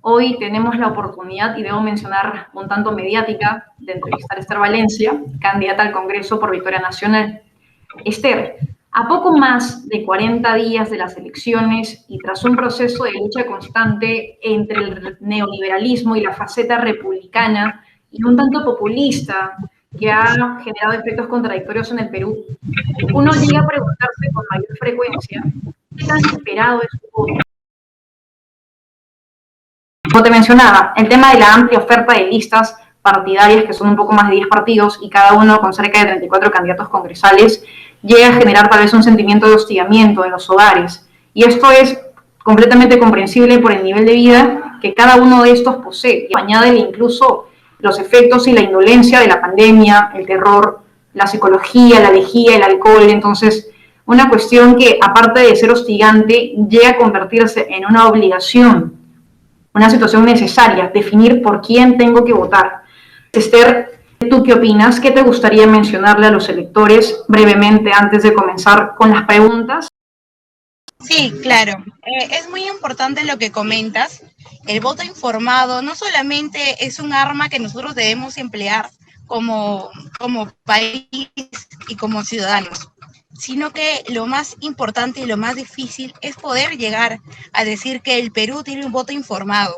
Hoy tenemos la oportunidad, y debo mencionar un tanto mediática, de entrevistar a Esther Valencia, candidata al Congreso por Victoria Nacional. Esther, a poco más de 40 días de las elecciones y tras un proceso de lucha constante entre el neoliberalismo y la faceta republicana y un tanto populista que ha generado efectos contradictorios en el Perú, uno llega a preguntarse con mayor frecuencia qué tan esperado es su voto. Como te mencionaba, el tema de la amplia oferta de listas partidarias, que son un poco más de 10 partidos y cada uno con cerca de 34 candidatos congresales, llega a generar tal vez un sentimiento de hostigamiento en los hogares. Y esto es completamente comprensible por el nivel de vida que cada uno de estos posee. Y añádele incluso los efectos y la indolencia de la pandemia, el terror, la psicología, la lejía, el alcohol. Entonces, una cuestión que, aparte de ser hostigante, llega a convertirse en una obligación, una situación necesaria, definir por quién tengo que votar. Esther, ¿tú qué opinas? ¿Qué te gustaría mencionarle a los electores brevemente antes de comenzar con las preguntas? Sí, claro. Es muy importante lo que comentas. El voto informado no solamente es un arma que nosotros debemos emplear como país y como ciudadanos, sino que lo más importante y lo más difícil es poder llegar a decir que el Perú tiene un voto informado.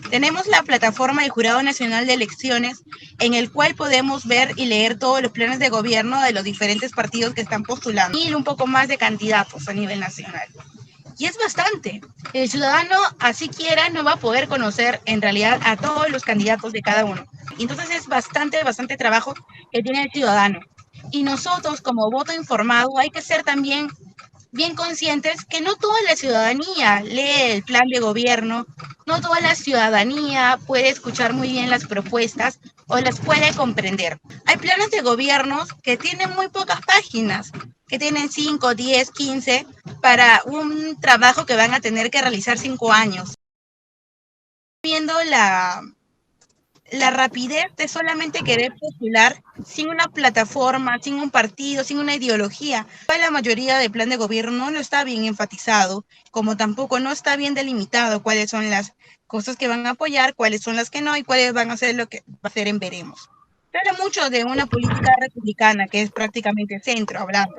Tenemos la plataforma del Jurado Nacional de Elecciones, en el cual podemos ver y leer todos los planes de gobierno de los diferentes partidos que están postulando y un poco más de candidatos a nivel nacional. Y es bastante. El ciudadano, así quiera, no va a poder conocer en realidad a todos los candidatos de cada uno. Entonces es bastante trabajo que tiene el ciudadano. Y nosotros, como voto informado, hay que ser también bien conscientes que no toda la ciudadanía lee el plan de gobierno, no toda la ciudadanía puede escuchar muy bien las propuestas o las puede comprender. Hay planes de gobiernos que tienen muy pocas páginas, que tienen 5, 10, 15 para un trabajo que van a tener que realizar 5 años. Viendo la rapidez de solamente querer postular sin una plataforma, sin un partido, sin una ideología. La mayoría del plan de gobierno no está bien enfatizado, como tampoco no está bien delimitado cuáles son las cosas que van a apoyar, cuáles son las que no y cuáles van a ser lo que va a hacer en veremos. Se habla mucho de una política republicana que es prácticamente centro hablando,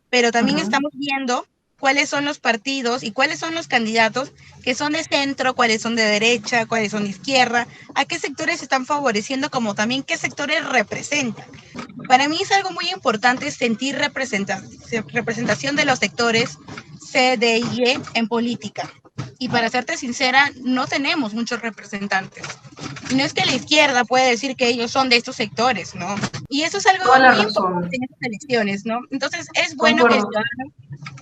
pero también estamos viendo cuáles son los partidos y cuáles son los candidatos que son de centro, cuáles son de derecha, cuáles son de izquierda, a qué sectores están favoreciendo, como también qué sectores representan. Para mí es algo muy importante sentir representación de los sectores C, D y E en política. Y para serte sincera, no tenemos muchos representantes. Y no es que la izquierda puede decir que ellos son de estos sectores, ¿no? Y eso es algo muy importante en estas elecciones, ¿no? Entonces es bueno que el ciudadano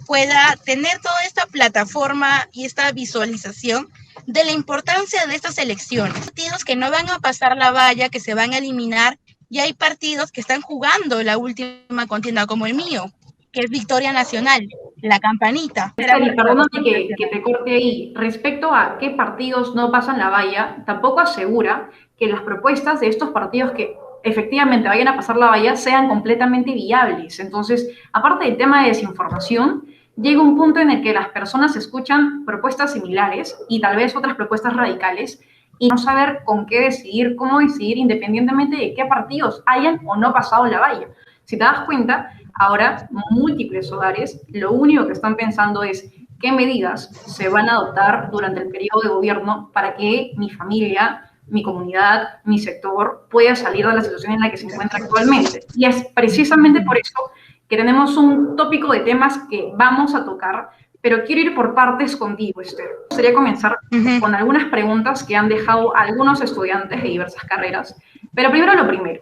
pueda tener toda esta plataforma y esta visualización de la importancia de estas elecciones. Partidos que no van a pasar la valla, que se van a eliminar, y hay partidos que están jugando la última contienda, como el mío, que es Victoria Nacional, la campanita. Perdóname que te corte ahí. Respecto a qué partidos no pasan la valla, tampoco asegura que las propuestas de estos partidos que efectivamente vayan a pasar la valla sean completamente viables. Entonces, aparte del tema de desinformación, llega un punto en el que las personas escuchan propuestas similares y tal vez otras propuestas radicales y no saber con qué decidir, cómo decidir, independientemente de qué partidos hayan o no pasado la valla. Si te das cuenta, ahora múltiples hogares lo único que están pensando es qué medidas se van a adoptar durante el periodo de gobierno para que mi familia, mi comunidad, mi sector pueda salir de la situación en la que se encuentra actualmente. Y es precisamente por eso que tenemos un tópico de temas que vamos a tocar, pero quiero ir por partes contigo, Esther. Me gustaría comenzar con algunas preguntas que han dejado algunos estudiantes de diversas carreras, pero primero lo primero.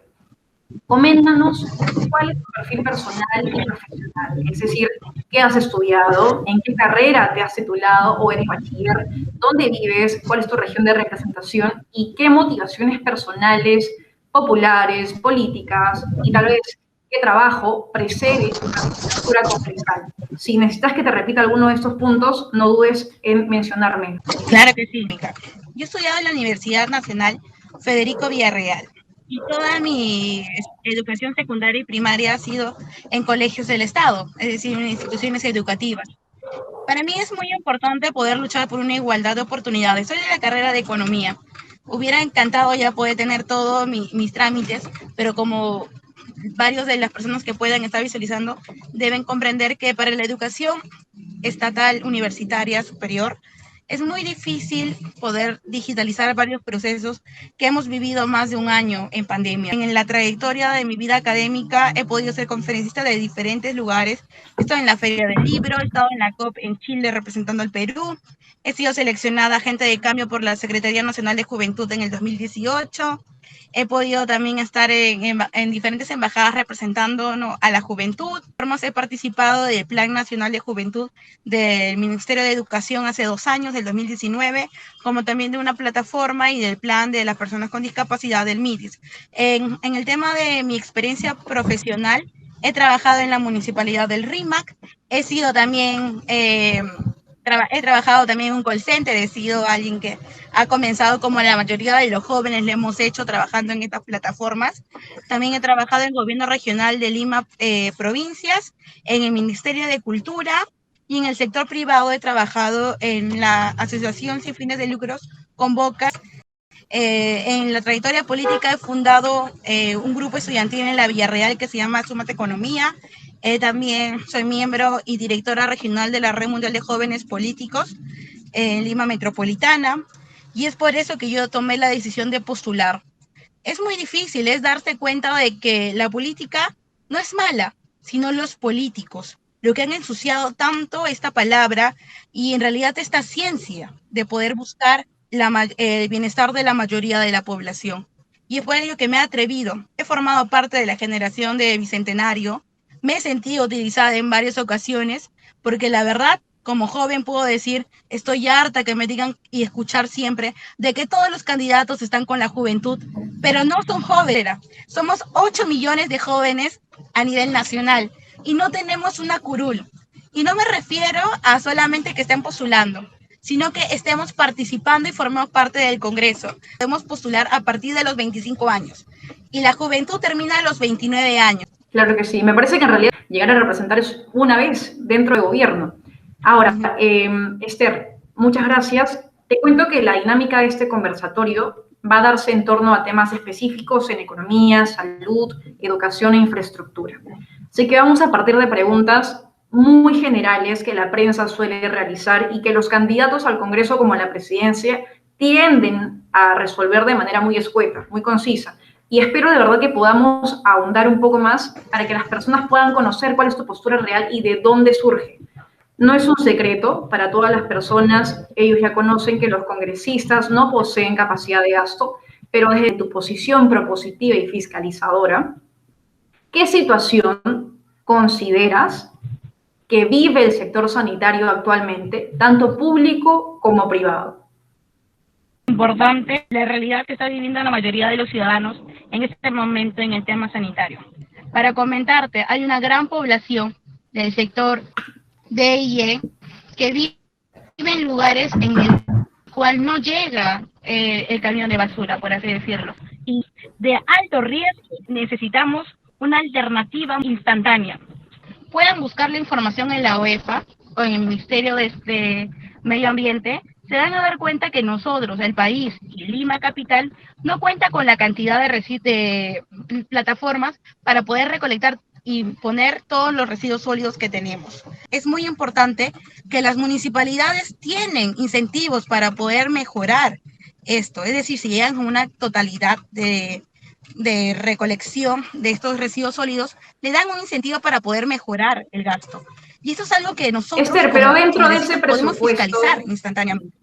Coméntanos cuál es tu perfil personal y profesional, es decir, qué has estudiado, en qué carrera te has titulado o eres bachiller, dónde vives, cuál es tu región de representación y qué motivaciones personales, populares, políticas y tal vez qué trabajo precede una candidatura congresal. Si necesitas que te repita alguno de estos puntos, no dudes en mencionarme. Claro que sí, Mica. Yo he estudiado en la Universidad Nacional Federico Villarreal. Y toda mi educación secundaria y primaria ha sido en colegios del Estado, es decir, en instituciones educativas. Para mí es muy importante poder luchar por una igualdad de oportunidades. Soy de la carrera de economía. Hubiera encantado ya poder tener todos mis trámites, pero como varios de las personas que puedan estar visualizando deben comprender que para la educación estatal, universitaria, superior, es muy difícil poder digitalizar varios procesos que hemos vivido más de un año en pandemia. En la trayectoria de mi vida académica he podido ser conferencista de diferentes lugares. He estado en la Feria del Libro, he estado en la COP en Chile representando al Perú, he sido seleccionada agente de cambio por la Secretaría Nacional de Juventud en el 2018. He podido también estar en diferentes embajadas representando, ¿no?, a la juventud. He participado del Plan Nacional de Juventud del Ministerio de Educación hace 2 años, del 2019, como también de una plataforma y del plan de las personas con discapacidad del MIDIS. En el tema de mi experiencia profesional, he trabajado en la municipalidad del RIMAC, he sido también... he trabajado también en un call center, he sido alguien que ha comenzado como la mayoría de los jóvenes lo hemos hecho trabajando en estas plataformas. También he trabajado en el gobierno regional de Lima, provincias, en el Ministerio de Cultura, y en el sector privado he trabajado en la Asociación Sin Fines de Lucros Convoca. En la trayectoria política he fundado un grupo estudiantil en la Villarreal que se llama Súmate Economía. También soy miembro y directora regional de la Red Mundial de Jóvenes Políticos en Lima Metropolitana, y es por eso que yo tomé la decisión de postular. Es muy difícil, es darse cuenta de que la política no es mala, sino los políticos, lo que han ensuciado tanto esta palabra y en realidad esta ciencia de poder buscar el bienestar de la mayoría de la población. Y es por ello que me he atrevido. He formado parte de la generación de Bicentenario, me he sentido utilizada en varias ocasiones, porque la verdad, como joven puedo decir, estoy harta que me digan y escuchar siempre de que todos los candidatos están con la juventud, pero no son jóvenes. Somos 8 millones de jóvenes a nivel nacional y no tenemos una curul. Y no me refiero a solamente que estén postulando, sino que estemos participando y formemos parte del Congreso. Podemos postular a partir de los 25 años y la juventud termina a los 29 años. Claro que sí. Me parece que en realidad llegar a representar es una vez dentro del gobierno. Ahora, Esther, muchas gracias. Te cuento que la dinámica de este conversatorio va a darse en torno a temas específicos en economía, salud, educación e infraestructura. Así que vamos a partir de preguntas muy generales que la prensa suele realizar y que los candidatos al Congreso como a la presidencia tienden a resolver de manera muy escueta, muy concisa. Y espero de verdad que podamos ahondar un poco más para que las personas puedan conocer cuál es tu postura real y de dónde surge. No es un secreto para todas las personas, ellos ya conocen que los congresistas no poseen capacidad de gasto, pero desde tu posición propositiva y fiscalizadora, ¿qué situación consideras que vive el sector sanitario actualmente, tanto público como privado? Importante la realidad que está viviendo la mayoría de los ciudadanos en este momento en el tema sanitario. Para comentarte, hay una gran población del sector D y E que vive en lugares en el cual no llega el camión de basura, por así decirlo. Y de alto riesgo necesitamos una alternativa instantánea. Puedan buscar la información en la OEFA o en el Ministerio de Medio Ambiente. Se van a dar cuenta que nosotros, el país y Lima Capital, no cuenta con la cantidad de plataformas para poder recolectar y poner todos los residuos sólidos que tenemos. Es muy importante que las municipalidades tienen incentivos para poder mejorar esto, es decir, si llegan a una totalidad de recolección de estos residuos sólidos, le dan un incentivo para poder mejorar el gasto. Y esto es algo que nosotros Esther, pero dentro de ese podemos presupuesto fiscalizar instantáneamente.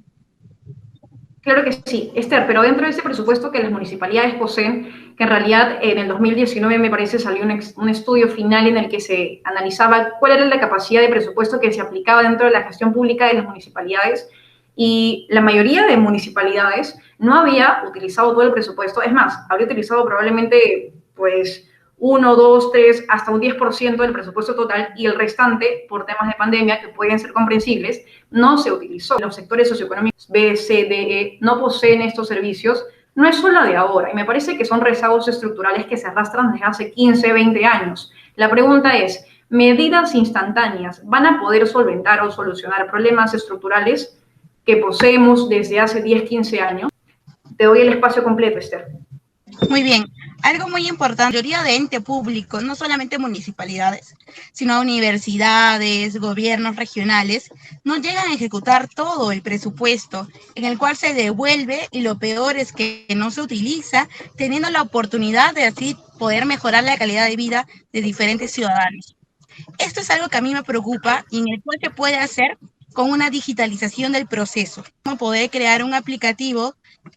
Claro que sí, Esther, pero dentro de ese presupuesto que las municipalidades poseen, que en realidad en el 2019 me parece salió un estudio final en el que se analizaba cuál era la capacidad de presupuesto que se aplicaba dentro de la gestión pública de las municipalidades, y la mayoría de municipalidades no había utilizado todo el presupuesto, es más, habría utilizado probablemente pues 1, 2, 3, hasta un 10% del presupuesto total, y el restante, por temas de pandemia que pueden ser comprensibles, no se utilizó. Los sectores socioeconómicos B, C, D, E no poseen estos servicios. No es solo de ahora, y me parece que son rezagos estructurales que se arrastran desde hace 15, 20 años. La pregunta es, medidas instantáneas van a poder solventar o solucionar problemas estructurales que poseemos desde hace 10, 15 años. Te doy el espacio completo, Esther. Muy bien. Algo muy importante, la mayoría de ente público, no solamente municipalidades, sino universidades, gobiernos regionales, no llegan a ejecutar todo el presupuesto en el cual se devuelve y lo peor es que no se utiliza teniendo la oportunidad de así poder mejorar la calidad de vida de diferentes ciudadanos. Esto es algo que a mí me preocupa y en el cual se puede hacer con una digitalización del proceso. Como poder crear un aplicativo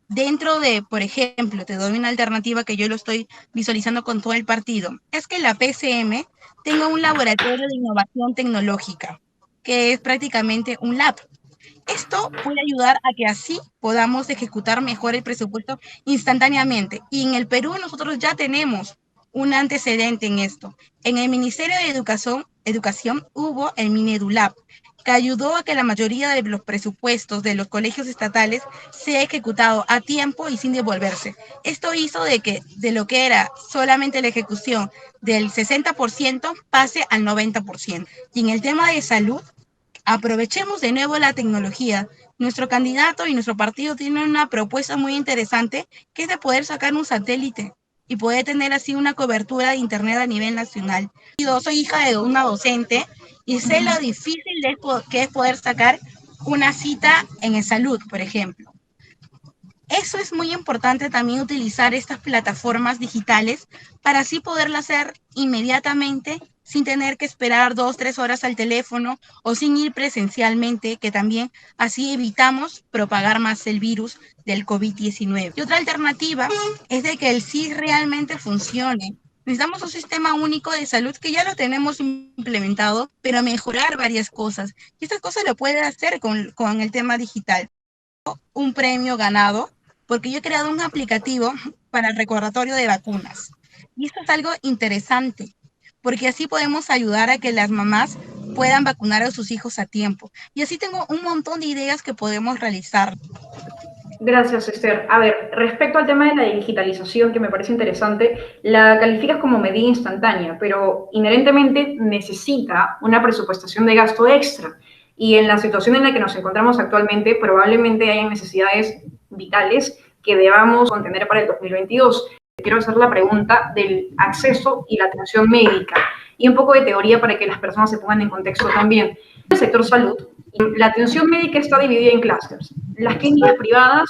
dentro de, por ejemplo, te doy una alternativa que yo lo estoy visualizando con todo el partido, es que la PCM tenga un laboratorio de innovación tecnológica, que es prácticamente un lab. Esto puede ayudar a que así podamos ejecutar mejor el presupuesto instantáneamente. Y en el Perú nosotros ya tenemos un antecedente en esto. En el Ministerio de Educación hubo el Minedulab, que ayudó a que la mayoría de los presupuestos de los colegios estatales sea ejecutado a tiempo y sin devolverse. Esto hizo de que de lo que era solamente la ejecución del 60% pase al 90%. Y en el tema de salud, aprovechemos de nuevo la tecnología. Nuestro candidato y nuestro partido tienen una propuesta muy interesante que es de poder sacar un satélite y poder tener así una cobertura de internet a nivel nacional. Yo soy hija de una docente y sé lo difícil que es poder sacar una cita en salud, por ejemplo. Eso es muy importante también utilizar estas plataformas digitales para así poderla hacer inmediatamente sin tener que esperar 2, 3 horas al teléfono o sin ir presencialmente, que también así evitamos propagar más el virus del COVID-19. Y otra alternativa es de que el SIS realmente funcione. Necesitamos un sistema único de salud que ya lo tenemos implementado, pero mejorar varias cosas. Y estas cosas lo puede hacer con el tema digital. Un premio ganado porque yo he creado un aplicativo para el recordatorio de vacunas. Y esto es algo interesante, porque así podemos ayudar a que las mamás puedan vacunar a sus hijos a tiempo. Y así tengo un montón de ideas que podemos realizar. Gracias, Esther. A ver, respecto al tema de la digitalización, que me parece interesante, la calificas como medida instantánea, pero inherentemente necesita una presupuestación de gasto extra. Y en la situación en la que nos encontramos actualmente, probablemente hayan necesidades vitales que debamos contener para el 2022. Quiero hacer la pregunta del acceso y la atención médica y un poco de teoría para que las personas se pongan en contexto también. En el sector salud, la atención médica está dividida en clústeres. Las clínicas privadas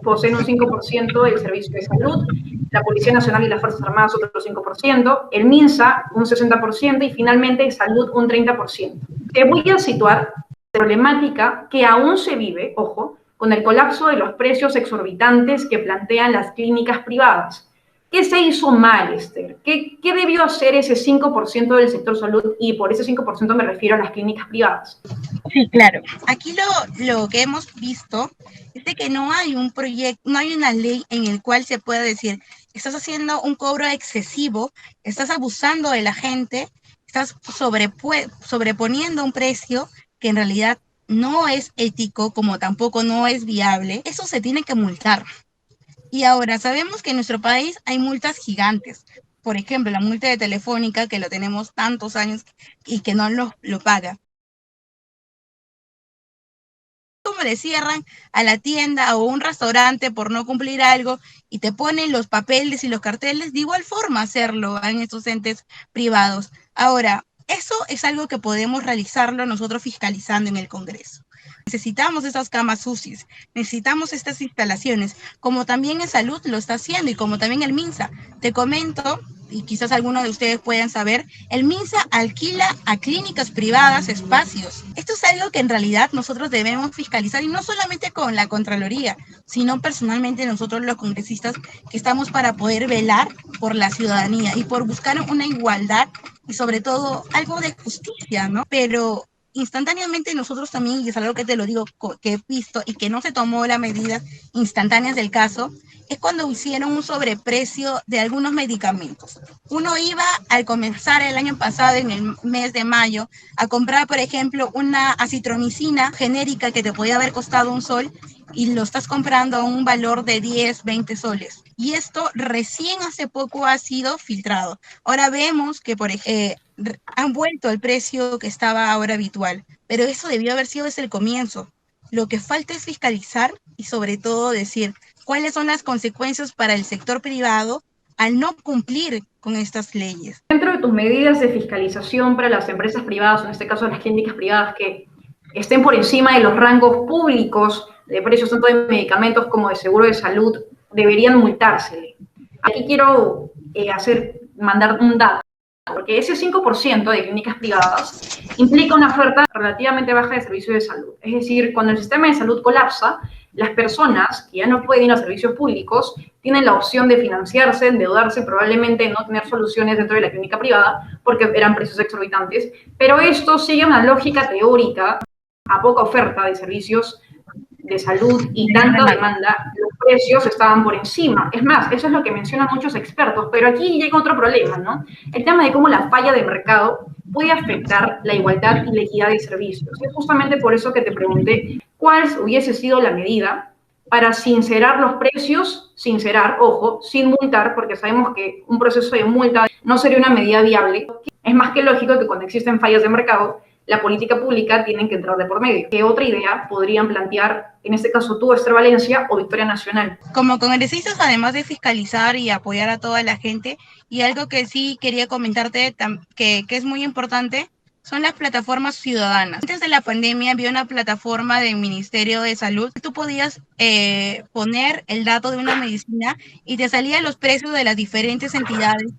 poseen un 5% del servicio de salud, la Policía Nacional y las Fuerzas Armadas otro 5%, el MINSA un 60% y finalmente salud un 30%. Te voy a situar la problemática que aún se vive, ojo, con el colapso de los precios exorbitantes que plantean las clínicas privadas. ¿Qué se hizo mal, Esther? ¿Qué debió hacer ese 5% del sector salud? Y por ese 5% me refiero a las clínicas privadas. Sí, claro. Aquí lo que hemos visto es de que no hay un proyecto, no hay una ley en el cual se pueda decir, estás haciendo un cobro excesivo, estás abusando de la gente, estás sobreponiendo un precio que en realidad no es ético, como tampoco no es viable. Eso se tiene que multar. Y ahora sabemos que en nuestro país hay multas gigantes. Por ejemplo, la multa de Telefónica, que lo tenemos tantos años y que no lo paga. Como le cierran a la tienda o un restaurante por no cumplir algo y te ponen los papeles y los carteles, de igual forma hacerlo en estos entes privados. Ahora, eso es algo que podemos realizarlo nosotros fiscalizando en el Congreso. Necesitamos esas camas UCI, necesitamos estas instalaciones, como también en salud lo está haciendo y como también el MINSA. Te comento, y quizás algunos de ustedes puedan saber, el MINSA alquila a clínicas privadas espacios. Esto es algo que en realidad nosotros debemos fiscalizar y no solamente con la Contraloría, sino personalmente nosotros los congresistas que estamos para poder velar por la ciudadanía y por buscar una igualdad y sobre todo algo de justicia, ¿no? Pero instantáneamente nosotros también, y es algo que te lo digo, que he visto y que no se tomó las medidas instantáneas del caso, es cuando hicieron un sobreprecio de algunos medicamentos. Uno iba al comenzar el año pasado, en el mes de mayo, a comprar, por ejemplo, una acitromicina genérica que te podía haber costado $1 y lo estás comprando a un valor de 10, 20 soles. Y esto recién hace poco ha sido filtrado. Ahora vemos que, por ejemplo, han vuelto al precio que estaba ahora habitual, pero eso debió haber sido desde el comienzo. Lo que falta es fiscalizar y sobre todo decir cuáles son las consecuencias para el sector privado al no cumplir con estas leyes. Dentro de tus medidas de fiscalización para las empresas privadas, en este caso las clínicas privadas, que estén por encima de los rangos públicos de precios tanto de medicamentos como de seguro de salud, deberían multarse. Aquí quiero mandar un dato, porque ese 5% de clínicas privadas implica una oferta relativamente baja de servicios de salud. Es decir, cuando el sistema de salud colapsa, las personas que ya no pueden ir a servicios públicos tienen la opción de financiarse, endeudarse, probablemente no tener soluciones dentro de la clínica privada porque eran precios exorbitantes, pero esto sigue una lógica teórica a poca oferta de servicios de salud y tanta demanda, los precios estaban por encima. Es más, eso es lo que mencionan muchos expertos, pero aquí llega otro problema, ¿no? El tema de cómo la falla de mercado puede afectar la igualdad y la equidad de servicios. Es justamente por eso que te pregunté cuál hubiese sido la medida para sincerar los precios, ojo, sin multar, porque sabemos que un proceso de multa no sería una medida viable. Es más que lógico que cuando existen fallas de mercado, la política pública tiene que entrar de por medio. ¿Qué otra idea podrían plantear, en este caso tú, Esther Valencia, o Victoria Nacional? Como congresistas, además de fiscalizar y apoyar a toda la gente, y algo que sí quería comentarte que es muy importante, son las plataformas ciudadanas. Antes de la pandemia había una plataforma del Ministerio de Salud. Tú podías poner el dato de una medicina y te salían los precios de las diferentes entidades,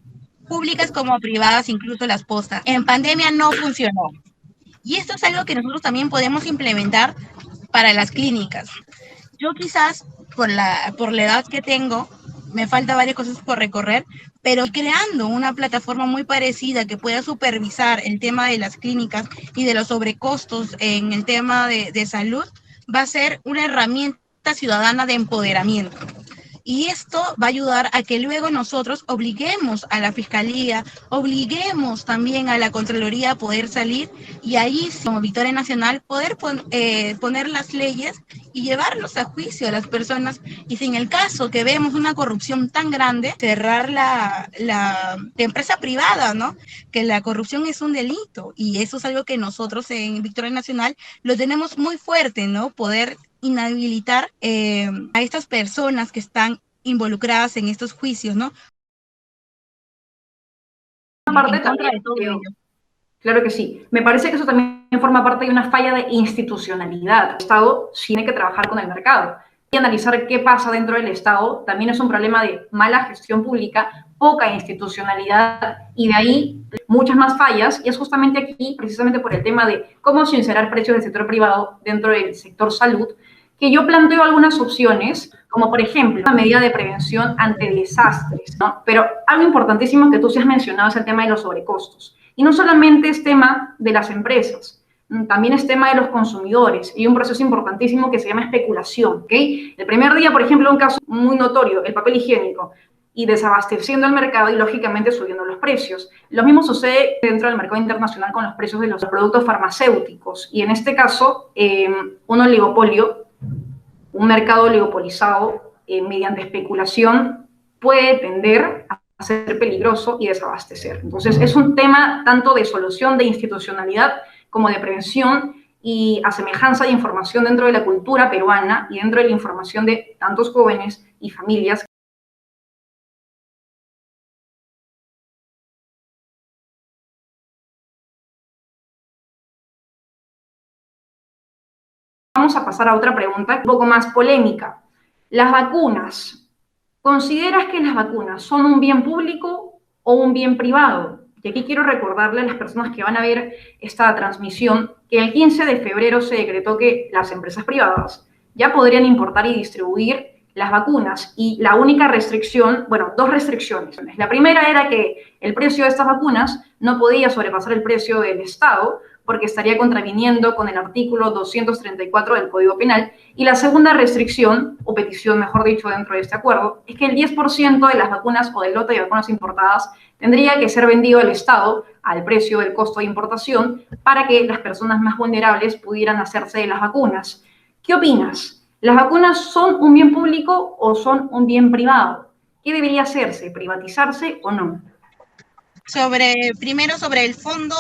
públicas como privadas, incluso las postas. En pandemia no funcionó. Y esto es algo que nosotros también podemos implementar para las clínicas. Yo quizás, por la edad que tengo, me falta varias cosas por recorrer, pero creando una plataforma muy parecida que pueda supervisar el tema de las clínicas y de los sobrecostos en el tema de salud, va a ser una herramienta ciudadana de empoderamiento. Y esto va a ayudar a que luego nosotros obliguemos a la Fiscalía, obliguemos también a la Contraloría a poder salir y ahí, como Victoria Nacional, poder poner las leyes y llevarlos a juicio a las personas. Y si en el caso que vemos una corrupción tan grande, cerrar la empresa privada, ¿no? Que la corrupción es un delito y eso es algo que nosotros en Victoria Nacional lo tenemos muy fuerte, ¿no? Poder inhabilitar a estas personas que están involucradas en estos juicios, ¿no? Parte también, claro que sí. Me parece que eso también forma parte de una falla de institucionalidad. El Estado tiene que trabajar con el mercado. Y analizar qué pasa dentro del Estado también es un problema de mala gestión pública, poca institucionalidad y de ahí muchas más fallas. Y es justamente aquí, precisamente por el tema de cómo sincerar precios del sector privado dentro del sector salud, que yo planteo algunas opciones, como por ejemplo una medida de prevención ante desastres, ¿no? Pero algo importantísimo que tú sí has mencionado es el tema de los sobrecostos. Y no solamente es tema de las empresas, también es tema de los consumidores y un proceso importantísimo que se llama especulación, ¿ok? El primer día, por ejemplo, un caso muy notorio, el papel higiénico, y desabasteciendo el mercado y lógicamente subiendo los precios. Lo mismo sucede dentro del mercado internacional con los precios de los productos farmacéuticos y en este caso un oligopolio, un mercado oligopolizado mediante especulación puede tender a ser peligroso y desabastecer. Entonces es un tema tanto de solución de institucionalidad como de prevención y a semejanza de información dentro de la cultura peruana y dentro de la información de tantos jóvenes y familias. Vamos a pasar a otra pregunta un poco más polémica. Las vacunas. ¿Consideras que las vacunas son un bien público o un bien privado? Y aquí quiero recordarle a las personas que van a ver esta transmisión que el 15 de febrero se decretó que las empresas privadas ya podrían importar y distribuir las vacunas y la única restricción, bueno, dos restricciones. La primera era que el precio de estas vacunas no podía sobrepasar el precio del Estado porque estaría contraviniendo con el artículo 234 del Código Penal. Y la segunda restricción, o petición, mejor dicho, dentro de este acuerdo, es que el 10% de las vacunas o del lote de vacunas importadas tendría que ser vendido al Estado al precio del costo de importación para que las personas más vulnerables pudieran hacerse de las vacunas. ¿Qué opinas? ¿Las vacunas son un bien público o son un bien privado? ¿Qué debería hacerse? ¿Privatizarse o no? Primero sobre el fondo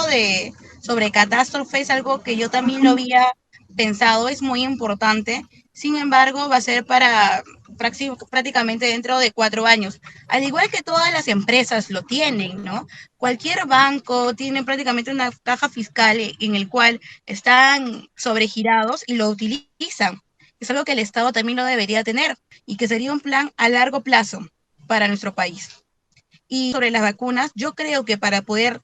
sobre catástrofes, algo que yo también lo había pensado, es muy importante. Sin embargo, va a ser para prácticamente dentro de 4 años. Al igual que todas las empresas lo tienen, ¿no? Cualquier banco tiene prácticamente una caja fiscal en el cual están sobregirados y lo utilizan. Es algo que el Estado también lo debería tener y que sería un plan a largo plazo para nuestro país. Y sobre las vacunas, yo creo que para poder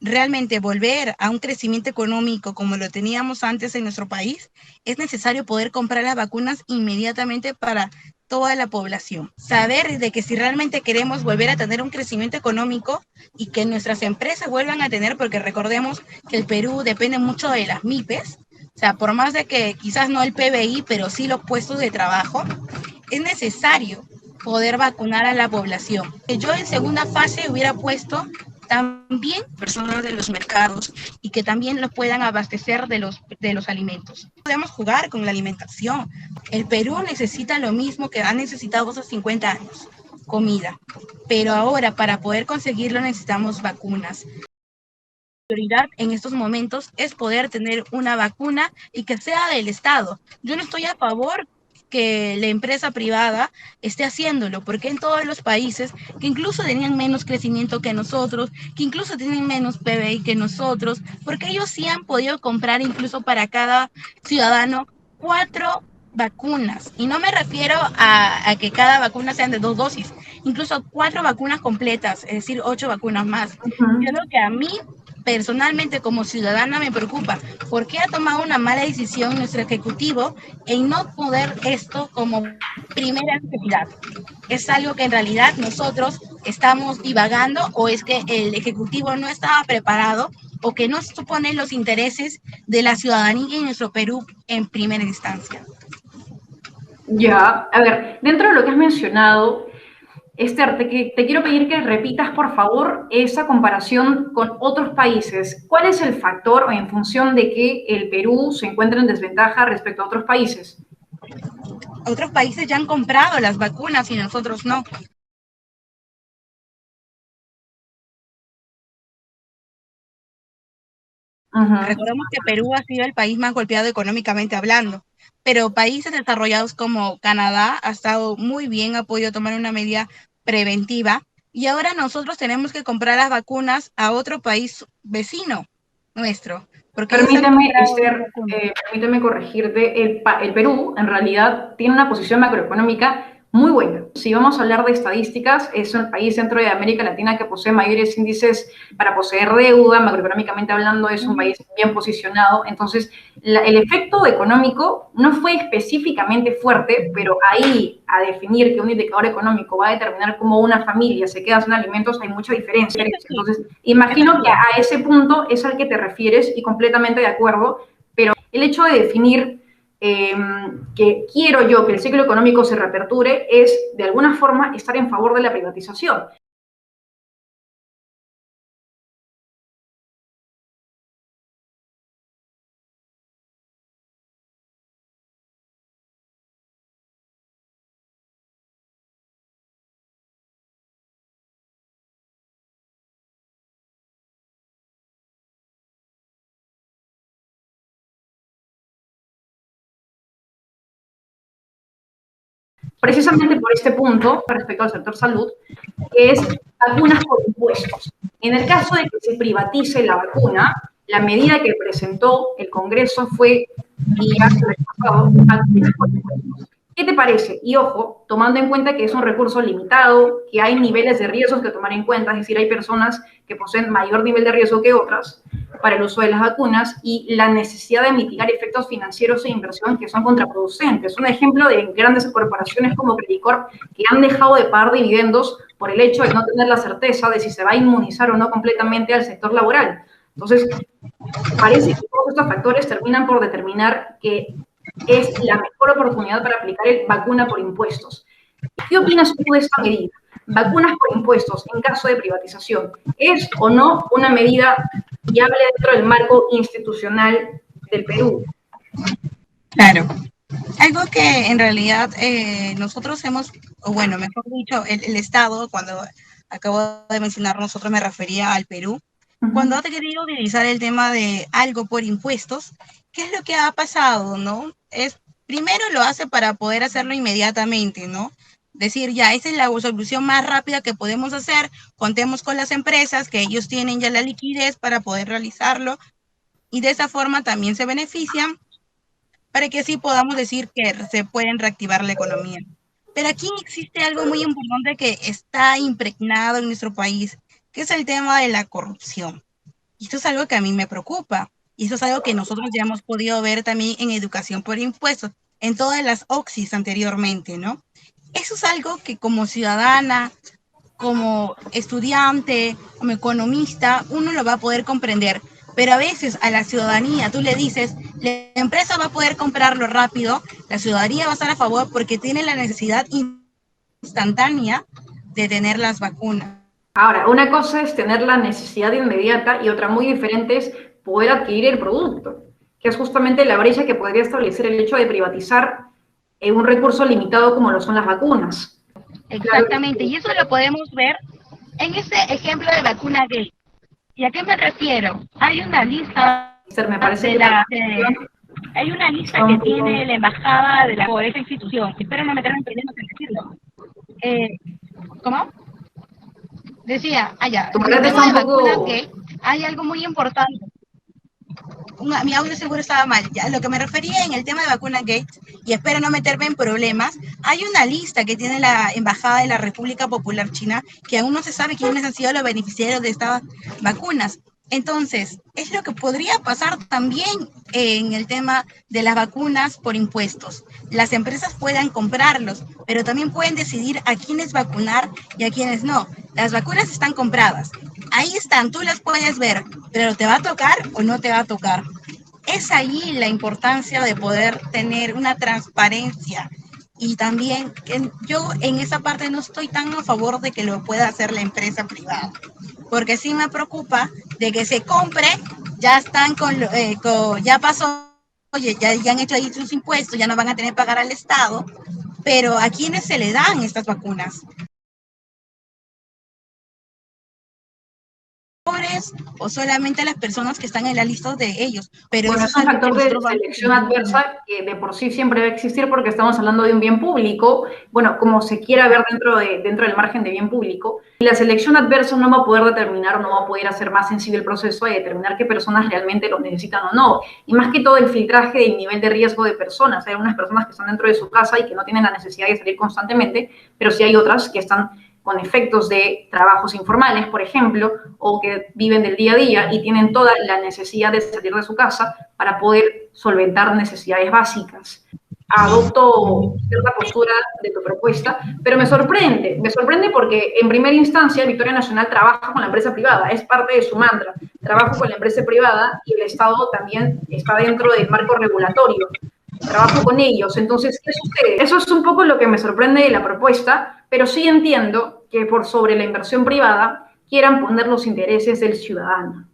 realmente volver a un crecimiento económico como lo teníamos antes en nuestro país, es necesario poder comprar las vacunas inmediatamente para toda la población. Saber de que si realmente queremos volver a tener un crecimiento económico y que nuestras empresas vuelvan a tener, porque recordemos que el Perú depende mucho de las MIPES, o sea, por más de que quizás no el PBI, pero sí los puestos de trabajo, es necesario poder vacunar a la población. Yo en segunda fase hubiera puesto también personas de los mercados y que también los puedan abastecer de los alimentos. Podemos jugar con la alimentación. El Perú necesita lo mismo que ha necesitado hace 50 años, comida. Pero ahora para poder conseguirlo necesitamos vacunas. La prioridad en estos momentos es poder tener una vacuna y que sea del Estado. Yo no estoy a favor que la empresa privada esté haciéndolo, porque en todos los países que incluso tenían menos crecimiento que nosotros, que incluso tienen menos PBI que nosotros, porque ellos sí han podido comprar incluso para cada ciudadano 4 vacunas. Y no me refiero a que cada vacuna sean de 2 dosis, incluso 4 vacunas completas, es decir, 8 vacunas más. Yo creo que a mí personalmente como ciudadana me preocupa. ¿Por qué ha tomado una mala decisión nuestro ejecutivo en no poder esto como primera necesidad? ¿Es algo que en realidad nosotros estamos divagando o es que el ejecutivo no estaba preparado o que no supone los intereses de la ciudadanía en nuestro Perú en primera instancia? Ya, a ver, dentro de lo que has mencionado, Esther, te quiero pedir que repitas, por favor, esa comparación con otros países. ¿Cuál es el factor o en función de que el Perú se encuentra en desventaja respecto a otros países? Otros países ya han comprado las vacunas y nosotros no. Recordemos que Perú ha sido el país más golpeado económicamente hablando, pero países desarrollados como Canadá ha estado muy bien, ha podido tomar una medida preventiva y ahora nosotros tenemos que comprar las vacunas a otro país vecino nuestro, porque ellos han Permíteme, comprado las Esther, vacunas. permíteme corregirte. El Perú, en realidad, tiene una posición macroeconómica muy buena. Si vamos a hablar de estadísticas, es el país dentro de América Latina que posee mayores índices para poseer deuda, macroeconómicamente hablando, es un país bien posicionado. Entonces, el efecto económico no fue específicamente fuerte, pero ahí a definir que un indicador económico va a determinar cómo una familia se queda sin alimentos, hay mucha diferencia. Entonces, imagino que a ese punto es al que te refieres y completamente de acuerdo, pero el hecho de definir que quiero yo que el ciclo económico se reaperture es, de alguna forma, estar en favor de la privatización. Precisamente por este punto, respecto al sector salud, que es vacunas por impuestos. En el caso de que se privatice la vacuna, la medida que presentó el Congreso fue vía vacunas por impuestos. ¿Qué te parece? Y ojo, tomando en cuenta que es un recurso limitado, que hay niveles de riesgos que tomar en cuenta, es decir, hay personas que poseen mayor nivel de riesgo que otras para el uso de las vacunas y la necesidad de mitigar efectos financieros e inversión que son contraproducentes. Un ejemplo de grandes corporaciones como Credicorp que han dejado de pagar dividendos por el hecho de no tener la certeza de si se va a inmunizar o no completamente al sector laboral. Entonces, parece que todos estos factores terminan por determinar que es la mejor oportunidad para aplicar el vacuna por impuestos. ¿Qué opinas tú de esta medida? Vacunas por impuestos en caso de privatización. ¿Es o no una medida viable dentro del marco institucional del Perú? Claro. Algo que en realidad nosotros hemos, o bueno, mejor dicho, el Estado, cuando acabo de mencionar nosotros me refería al Perú, cuando ha querido utilizar el tema de algo por impuestos, ¿qué es lo que ha pasado, no? Es, primero lo hace para poder hacerlo inmediatamente, ¿no? Decir, ya, esa es la solución más rápida que podemos hacer, contemos con las empresas, que ellos tienen ya la liquidez para poder realizarlo, y de esa forma también se benefician para que así podamos decir que se pueden reactivar la economía. Pero aquí existe algo muy importante que está impregnado en nuestro país, que es el tema de la corrupción. Y esto es algo que a mí me preocupa. Y eso es algo que nosotros ya hemos podido ver también en educación por impuestos, en todas las OXIs anteriormente, ¿no? Eso es algo que como ciudadana, como estudiante, como economista, uno lo va a poder comprender. Pero a veces a la ciudadanía tú le dices, la empresa va a poder comprarlo rápido, la ciudadanía va a estar a favor porque tiene la necesidad instantánea de tener las vacunas. Ahora, una cosa es tener la necesidad inmediata y otra muy diferente es poder adquirir el producto, que es justamente la brecha que podría establecer el hecho de privatizar un recurso limitado como lo son las vacunas. Exactamente, y eso lo podemos ver en ese ejemplo de vacuna gay. ¿Y a qué me refiero? Hay una lista Me parece de que la hay una lista que tiene la embajada de por esa institución. Espero no meterme en problemas en decirlo. ¿Cómo? Decía, allá, en el tema de vacunas gay, hay algo muy importante. Mi audio seguro estaba mal. Ya, lo que me refería en el tema de vacuna Gates, y espero no meterme en problemas, hay una lista que tiene la Embajada de la República Popular China que aún no se sabe quiénes han sido los beneficiarios de estas vacunas. Entonces, es lo que podría pasar también en el tema de las vacunas por impuestos. Las empresas puedan comprarlos, pero también pueden decidir a quiénes vacunar y a quiénes no. Las vacunas están compradas. Ahí están, tú las puedes ver, pero ¿te va a tocar o no te va a tocar? Es ahí la importancia de poder tener una transparencia y también que yo en esa parte no estoy tan a favor de que lo pueda hacer la empresa privada, porque sí me preocupa de que se compre, ya están ya pasó, oye, ya han hecho ahí sus impuestos, ya no van a tener que pagar al Estado, pero ¿a quiénes se le dan estas vacunas? O solamente a las personas que están en la lista de ellos. Pero bueno, eso es es un algo que factor de nosotros vamos selección adversa que de por sí siempre va a existir porque estamos hablando de un bien público, bueno, como se quiera ver dentro del margen de bien público. Y la selección adversa no va a poder determinar o no va a poder hacer más sensible el proceso de determinar qué personas realmente lo necesitan o no. Y más que todo el filtraje del nivel de riesgo de personas. Hay algunas personas que están dentro de su casa y que no tienen la necesidad de salir constantemente, pero sí hay otras que están con efectos de trabajos informales, por ejemplo, o que viven del día a día y tienen toda la necesidad de salir de su casa para poder solventar necesidades básicas. Adopto cierta postura de tu propuesta, pero me sorprende porque en primera instancia Victoria Nacional trabaja con la empresa privada, es parte de su mantra, trabajo con la empresa privada y el Estado también está dentro del marco regulatorio, trabajo con ellos. Entonces, ¿qué sucede? Eso es un poco lo que me sorprende de la propuesta, pero sí entiendo que por sobre la inversión privada quieran poner los intereses del ciudadano.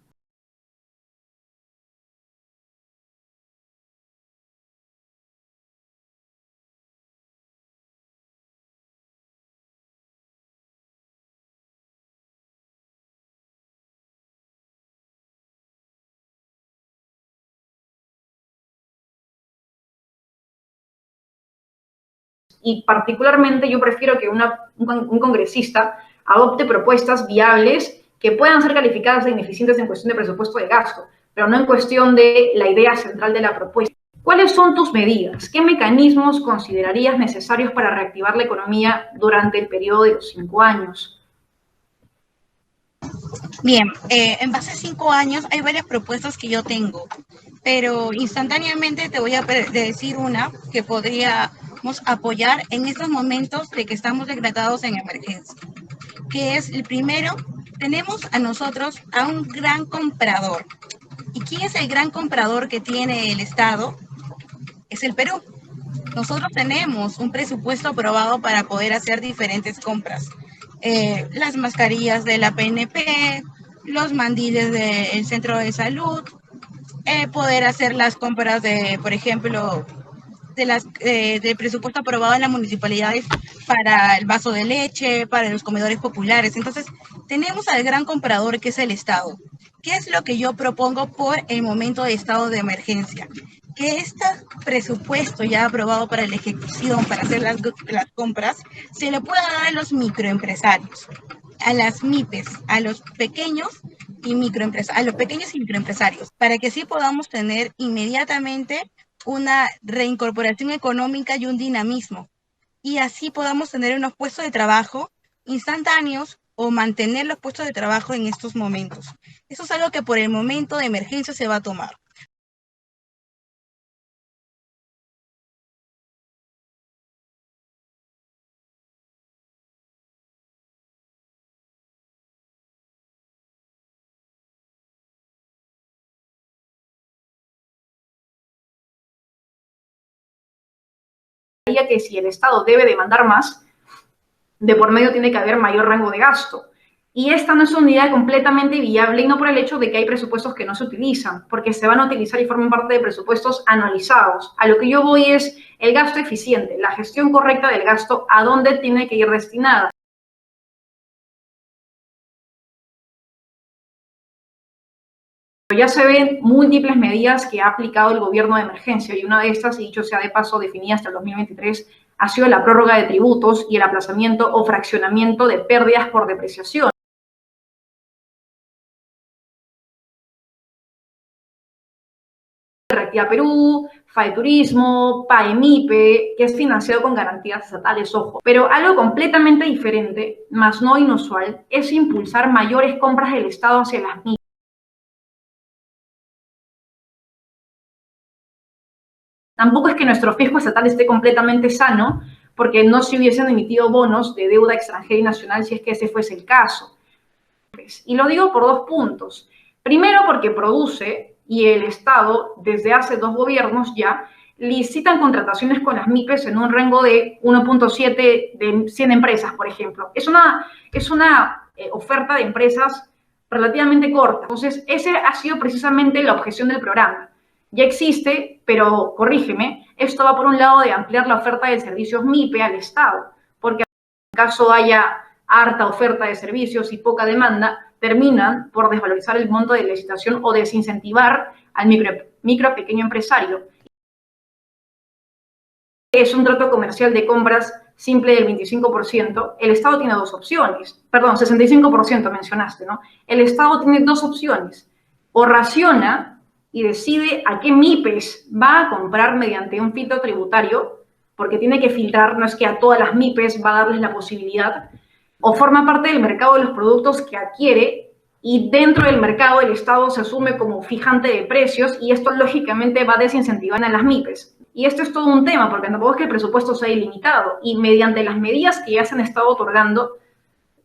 Y particularmente yo prefiero que un congresista adopte propuestas viables que puedan ser calificadas de ineficientes en cuestión de presupuesto de gasto, pero no en cuestión de la idea central de la propuesta. ¿Cuáles son tus medidas? ¿Qué mecanismos considerarías necesarios para reactivar la economía durante el periodo de los 5 años? Bien, en base a 5 años hay varias propuestas que yo tengo, pero instantáneamente te voy a decir una que podríamos apoyar en estos momentos de que estamos decretados en emergencia, que es el primero, tenemos a nosotros a un gran comprador. ¿Y quién es el gran comprador que tiene el Estado? Es el Perú. Nosotros tenemos un presupuesto aprobado para poder hacer diferentes compras. Las mascarillas de la PNP, los mandiles del centro de salud, poder hacer las compras de, por ejemplo, del presupuesto aprobado en las municipalidades para el vaso de leche, para los comedores populares. Entonces, tenemos al gran comprador que es el Estado. ¿Qué es lo que yo propongo por el momento de estado de emergencia? Que este presupuesto ya aprobado para la ejecución, para hacer las compras, se le pueda dar a los microempresarios, a las MIPES, a los pequeños y microempresarios, para que así podamos tener inmediatamente una reincorporación económica y un dinamismo, y así podamos tener unos puestos de trabajo instantáneos o mantener los puestos de trabajo en estos momentos. Eso es algo que por el momento de emergencia se va a tomar. Que si el Estado debe demandar más, de por medio tiene que haber mayor rango de gasto. Y esta no es una unidad completamente viable, y no por el hecho de que hay presupuestos que no se utilizan, porque se van a utilizar y forman parte de presupuestos anualizados. A lo que yo voy es el gasto eficiente, la gestión correcta del gasto, a dónde tiene que ir destinada. Ya se ven múltiples medidas que ha aplicado el gobierno de emergencia, y una de estas, y dicho sea de paso, definida hasta el 2023, ha sido la prórroga de tributos y el aplazamiento o fraccionamiento de pérdidas por depreciación. Reactiva Perú, FAEturismo, PAEMIPE, que es financiado con garantías estatales, ojo. Pero algo completamente diferente, más no inusual, es impulsar mayores compras del Estado hacia las MIPE. Tampoco es que nuestro fisco estatal esté completamente sano, porque no se hubiesen emitido bonos de deuda extranjera y nacional si es que ese fuese el caso. Y lo digo por dos puntos. Primero, porque produce, y el Estado, desde hace 2 gobiernos ya, licitan contrataciones con las MIPES en un rango de 1.7 de 100 empresas, por ejemplo. Es una oferta de empresas relativamente corta. Entonces, esa ha sido precisamente la objeción del programa. Ya existe, pero corrígeme, esto va por un lado de ampliar la oferta de servicios MIPE al Estado, porque en caso haya harta oferta de servicios y poca demanda, terminan por desvalorizar el monto de licitación o desincentivar al micro pequeño empresario. Es un trato comercial de compras simple del 25%, el Estado tiene 2 opciones. Perdón, 65% mencionaste, ¿no? El Estado tiene 2 opciones. O raciona y decide a qué MIPES va a comprar mediante un filtro tributario, porque tiene que filtrar, no es que a todas las MIPES va a darles la posibilidad, o forma parte del mercado de los productos que adquiere, y dentro del mercado el Estado se asume como fijante de precios, y esto lógicamente va a desincentivar a las MIPES. Y esto es todo un tema, porque tampoco es que el presupuesto sea ilimitado, y mediante las medidas que ya se han estado otorgando,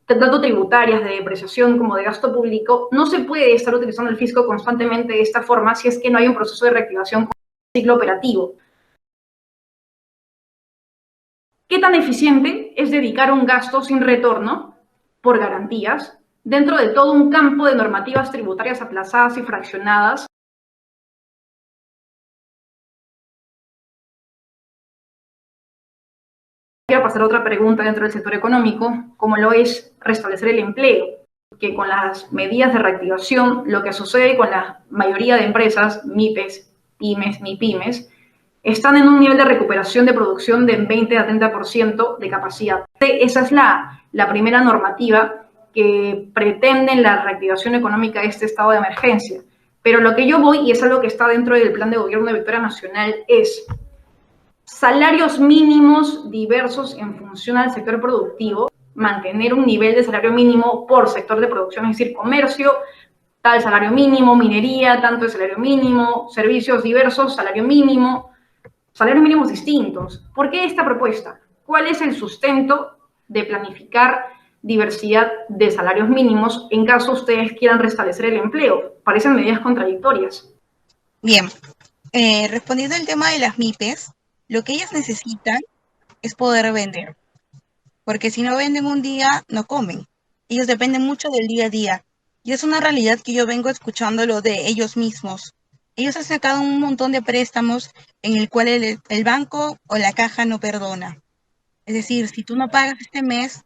tanto tributarias, de depreciación como de gasto público, no se puede estar utilizando el fisco constantemente de esta forma si es que no hay un proceso de reactivación con ciclo operativo. ¿Qué tan eficiente es dedicar un gasto sin retorno por garantías dentro de todo un campo de normativas tributarias aplazadas y fraccionadas? Quiero pasar a otra pregunta dentro del sector económico, como lo es restablecer el empleo, que con las medidas de reactivación, lo que sucede con la mayoría de empresas, MIPES, pymes, MIPYMES, están en un nivel de recuperación de producción de 20 a 30% de capacidad. Esa es la primera normativa que pretende la reactivación económica de este estado de emergencia. Pero lo que yo voy, y es algo que está dentro del plan de gobierno de Victoria Nacional, es salarios mínimos diversos en función al sector productivo, mantener un nivel de salario mínimo por sector de producción, es decir, comercio, tal salario mínimo, minería, tanto de salario mínimo, servicios diversos, salario mínimo, salarios mínimos distintos. ¿Por qué esta propuesta? ¿Cuál es el sustento de planificar diversidad de salarios mínimos en caso ustedes quieran restablecer el empleo? Parecen medidas contradictorias. Bien, respondiendo al tema de las MIPES, lo que ellas necesitan es poder vender, porque si no venden un día, no comen. Ellos dependen mucho del día a día, y es una realidad que yo vengo escuchándolo de ellos mismos. ellos han sacado un montón de préstamos en el cual el banco o la caja no perdona. Es decir, si tú no pagas este mes,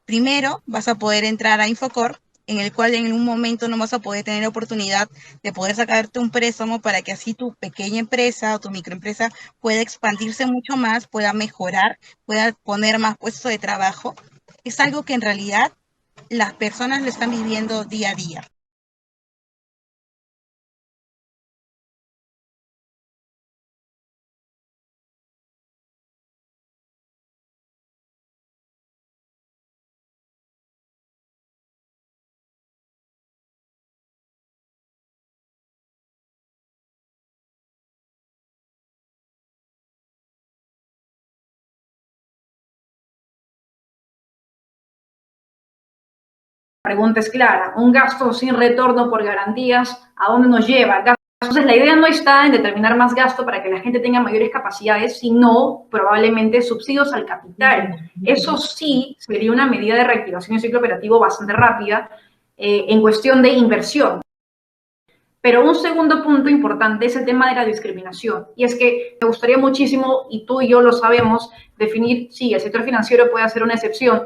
primero vas a poder entrar a Infocor, en el cual en un momento no vas a poder tener oportunidad de poder sacarte un préstamo para que así tu pequeña empresa o tu microempresa pueda expandirse mucho más, pueda mejorar, pueda poner más puestos de trabajo. Es algo que en realidad las personas lo están viviendo día a día. Pregunta es clara, un gasto sin retorno por garantías, ¿a dónde nos lleva? Entonces, la idea no está en determinar más gasto para que la gente tenga mayores capacidades, sino probablemente subsidios al capital. Eso sí sería una medida de reactivación del ciclo operativo bastante rápida en cuestión de inversión. Pero un segundo punto importante es el tema de la discriminación. Y es que me gustaría muchísimo, y tú y yo lo sabemos, definir si el sector financiero puede hacer una excepción.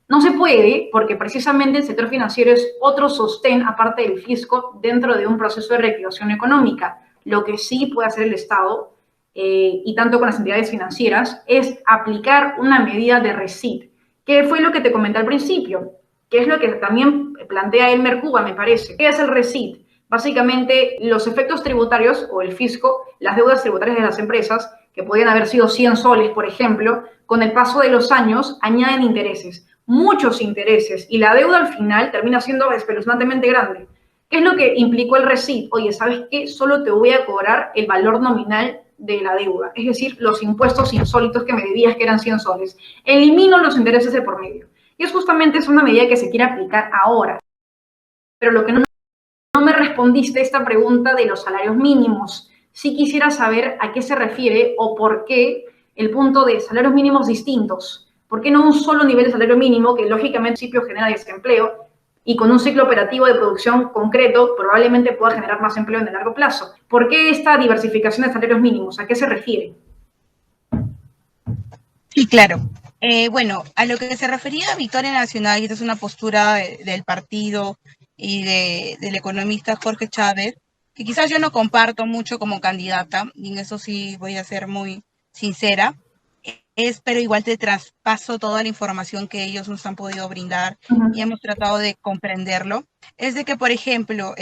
No se puede, porque precisamente el sector financiero es otro sostén, aparte del fisco, dentro de un proceso de reactivación económica. Lo que sí puede hacer el Estado, y tanto con las entidades financieras, es aplicar una medida de RECIT, que fue lo que te comenté al principio, que es lo que también plantea Elmer Cuba, me parece. ¿Qué es el RECIT? Básicamente, los efectos tributarios o el fisco, las deudas tributarias de las empresas, que podían haber sido 100 soles, por ejemplo, con el paso de los años añaden intereses, muchos intereses, y la deuda al final termina siendo espeluznantemente grande. ¿Qué es lo que implicó el RECIT? Oye, ¿sabes qué? Solo te voy a cobrar el valor nominal de la deuda, es decir, los impuestos insólitos que me debías, que eran 100 soles. Elimino los intereses de por medio. Y es justamente una medida que se quiere aplicar ahora. Pero lo que no me respondiste esta pregunta de los salarios mínimos. Sí quisiera saber a qué se refiere o por qué el punto de salarios mínimos distintos. ¿Por qué no un solo nivel de salario mínimo que lógicamente en principio genera desempleo y con un ciclo operativo de producción concreto probablemente pueda generar más empleo en el largo plazo? ¿Por qué esta diversificación de salarios mínimos? ¿A qué se refiere? Sí, claro. Bueno, a lo que se refería a Victoria Nacional, y esta es una postura del partido y del economista Jorge Chávez, que quizás yo no comparto mucho como candidata, y en eso sí voy a ser muy sincera, pero igual te traspaso toda la información que ellos nos han podido brindar y hemos tratado de comprenderlo. Es de que, por ejemplo,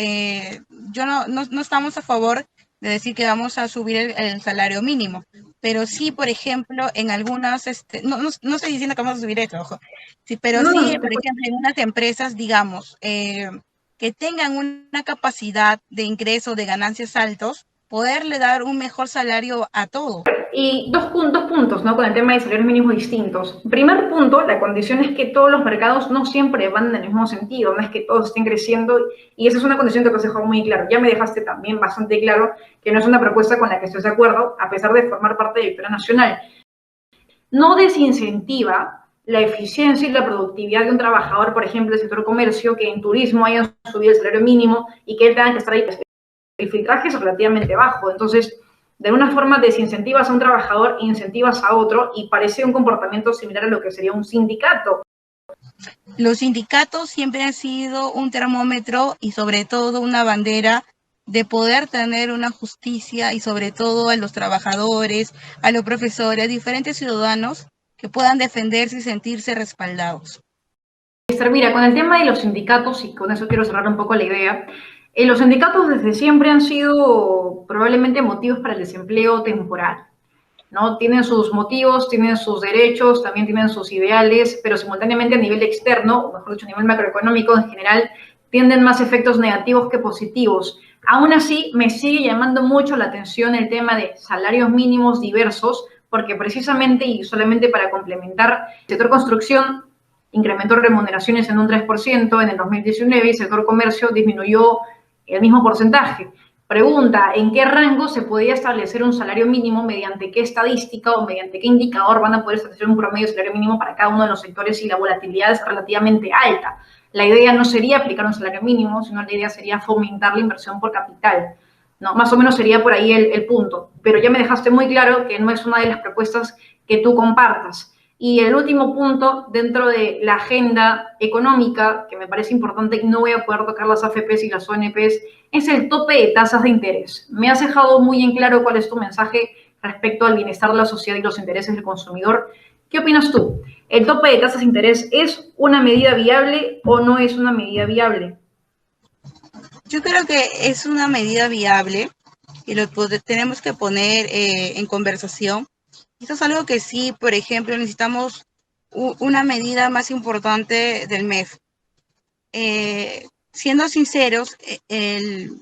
yo no estamos a favor de decir que vamos a subir el salario mínimo, pero sí, por ejemplo, en algunas, no estoy diciendo que vamos a subir esto, ojo, sí, pero sí, por ejemplo, en unas empresas, digamos, que tengan una capacidad de ingreso, de ganancias altos, poderle dar un mejor salario a todos. Y dos puntos, ¿no? Con el tema de salarios mínimos distintos. Primer punto, la condición es que todos los mercados no siempre van en el mismo sentido, no es que todos estén creciendo, y esa es una condición que te has dejado muy claro. Ya me dejaste también bastante claro que no es una propuesta con la que estoy de acuerdo, a pesar de formar parte de Victoria Nacional. No desincentiva la eficiencia y la productividad de un trabajador, por ejemplo, del sector comercio, que en turismo hayan subido el salario mínimo y que él tenga que estar ahí. El filtraje es relativamente bajo, entonces de alguna forma desincentivas a un trabajador, incentivas a otro, y parece un comportamiento similar a lo que sería un sindicato. Los sindicatos siempre han sido un termómetro y sobre todo una bandera de poder tener una justicia y sobre todo a los trabajadores, a los profesores, a diferentes ciudadanos que puedan defenderse y sentirse respaldados. Mira, con el tema de los sindicatos, y con eso quiero cerrar un poco la idea, los sindicatos desde siempre han sido probablemente motivos para el desempleo temporal, ¿no? Tienen sus motivos, tienen sus derechos, también tienen sus ideales, pero simultáneamente a nivel externo, o mejor dicho, a nivel macroeconómico en general, tienden más efectos negativos que positivos. Aún así, me sigue llamando mucho la atención el tema de salarios mínimos diversos, porque precisamente, y solamente para complementar, el sector construcción incrementó remuneraciones en un 3% en el 2019 y el sector comercio disminuyó el mismo porcentaje. Pregunta, ¿en qué rango se podría establecer un salario mínimo? ¿Mediante qué estadística o mediante qué indicador van a poder establecer un promedio de salario mínimo para cada uno de los sectores si la volatilidad es relativamente alta? La idea no sería aplicar un salario mínimo, sino la idea sería fomentar la inversión por capital, ¿no? Más o menos sería por ahí el punto. Pero ya me dejaste muy claro que no es una de las propuestas que tú compartas. Y el último punto, dentro de la agenda económica, que me parece importante y no voy a poder tocar las AFPs y las ONPs, es el tope de tasas de interés. Me has dejado muy en claro cuál es tu mensaje respecto al bienestar de la sociedad y los intereses del consumidor. ¿Qué opinas tú? ¿El tope de tasas de interés es una medida viable o no es una medida viable? Yo creo que es una medida viable y tenemos que poner en conversación. Esto es algo que sí, por ejemplo, necesitamos una medida más importante del MEF. Siendo sinceros,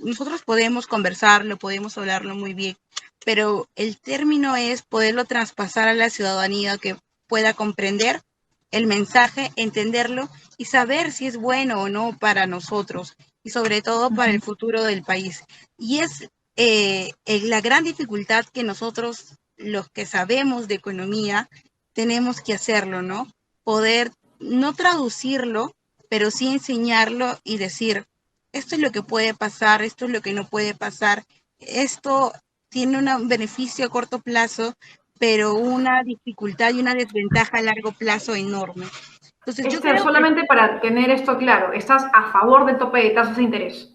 nosotros podemos conversarlo, podemos hablarlo muy bien, pero el término es poderlo traspasar a la ciudadanía que pueda comprender el mensaje, entenderlo y saber si es bueno o no para nosotros y sobre todo para el futuro del país. Y es la gran dificultad que nosotros, los que sabemos de economía, tenemos que hacerlo, ¿no? Poder no traducirlo, pero sí enseñarlo y decir, esto es lo que puede pasar, esto es lo que no puede pasar, esto tiene un beneficio a corto plazo, pero una dificultad y una desventaja a largo plazo enorme. Entonces, yo Esther, creo solamente para tener esto claro, ¿estás a favor del tope de tasas de interés?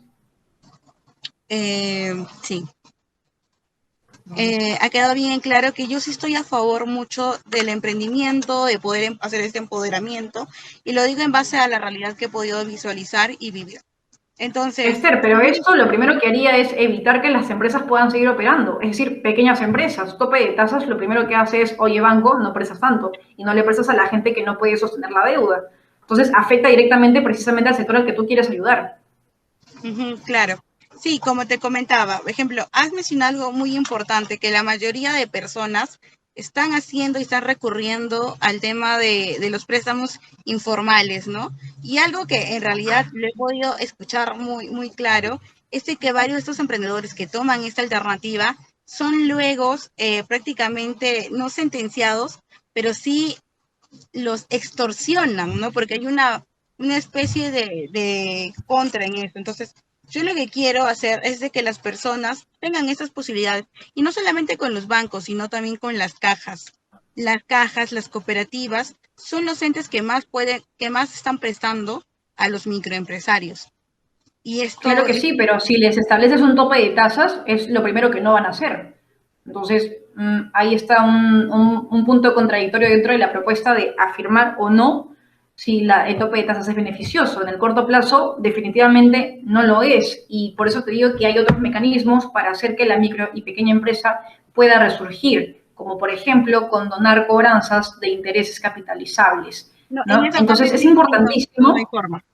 sí. Ha quedado bien claro que yo sí estoy a favor mucho del emprendimiento, de poder hacer este empoderamiento, y lo digo en base a la realidad que he podido visualizar y vivir. Entonces, Esther, pero esto lo primero que haría es evitar que las empresas puedan seguir operando, es decir, pequeñas empresas. Tope de tasas lo primero que hace es, oye, banco, no prestas tanto y no le prestas a la gente que no puede sostener la deuda. Entonces, afecta directamente precisamente al sector al que tú quieres ayudar. claro. Sí, como te comentaba, por ejemplo, has mencionado algo muy importante, que la mayoría de personas están haciendo y están recurriendo al tema de los préstamos informales, ¿no? Y algo que en realidad lo he podido escuchar muy, muy claro, es de que varios de estos emprendedores que toman esta alternativa son luego prácticamente no sentenciados, pero sí los extorsionan, ¿no? Porque hay una especie de contra en esto. Entonces, yo lo que quiero hacer es de que las personas tengan esas posibilidades, y no solamente con los bancos, sino también con las cajas. Las cajas, las cooperativas, son los entes que más están prestando a los microempresarios. Y Claro esto que sí, pero si les estableces un tope de tasas, es lo primero que no van a hacer. Entonces, ahí está un punto contradictorio dentro de la propuesta de afirmar o no si el tope de tasas es beneficioso. En el corto plazo, definitivamente no lo es. Y por eso te digo que hay otros mecanismos para hacer que la micro y pequeña empresa pueda resurgir, como por ejemplo condonar cobranzas de intereses capitalizables. no, en ¿No? esa parte Entonces, es no hay importantísimo. forma.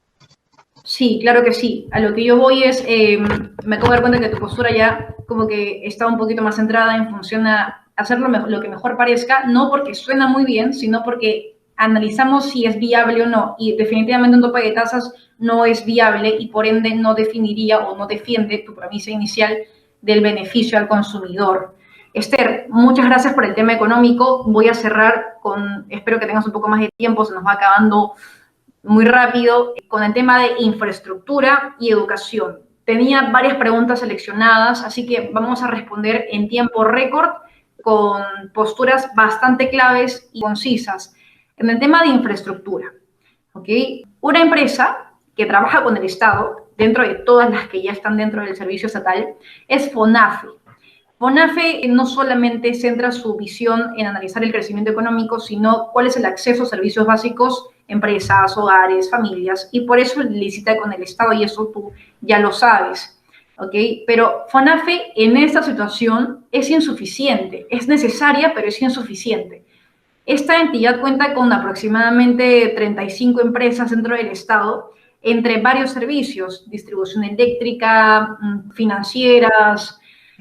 Sí, claro que sí. A lo que yo voy es, me acabo de dar cuenta que tu postura ya como que está un poquito más centrada en función a hacer lo que mejor parezca, no porque suena muy bien, sino porque analizamos si es viable o no. Y definitivamente un tope de tasas no es viable y por ende no definiría o no defiende tu premisa inicial del beneficio al consumidor. Esther, muchas gracias por el tema económico. Voy a cerrar con, espero que tengas un poco más de tiempo, se nos va acabando muy rápido con el tema de infraestructura y educación. Tenía varias preguntas seleccionadas, así que vamos a responder en tiempo récord con posturas bastante claves y concisas. En el tema de infraestructura, ¿ok? Una empresa que trabaja con el Estado, dentro de todas las que ya están dentro del servicio estatal, es FONAFE. FONAFE no solamente centra su visión en analizar el crecimiento económico, sino cuál es el acceso a servicios básicos, empresas, hogares, familias, y por eso licita con el Estado, y eso tú ya lo sabes. ¿Ok? Pero FONAFE en esta situación es insuficiente, es necesaria, pero es insuficiente. Esta entidad cuenta con aproximadamente 35 empresas dentro del Estado, entre varios servicios, distribución eléctrica, financieras,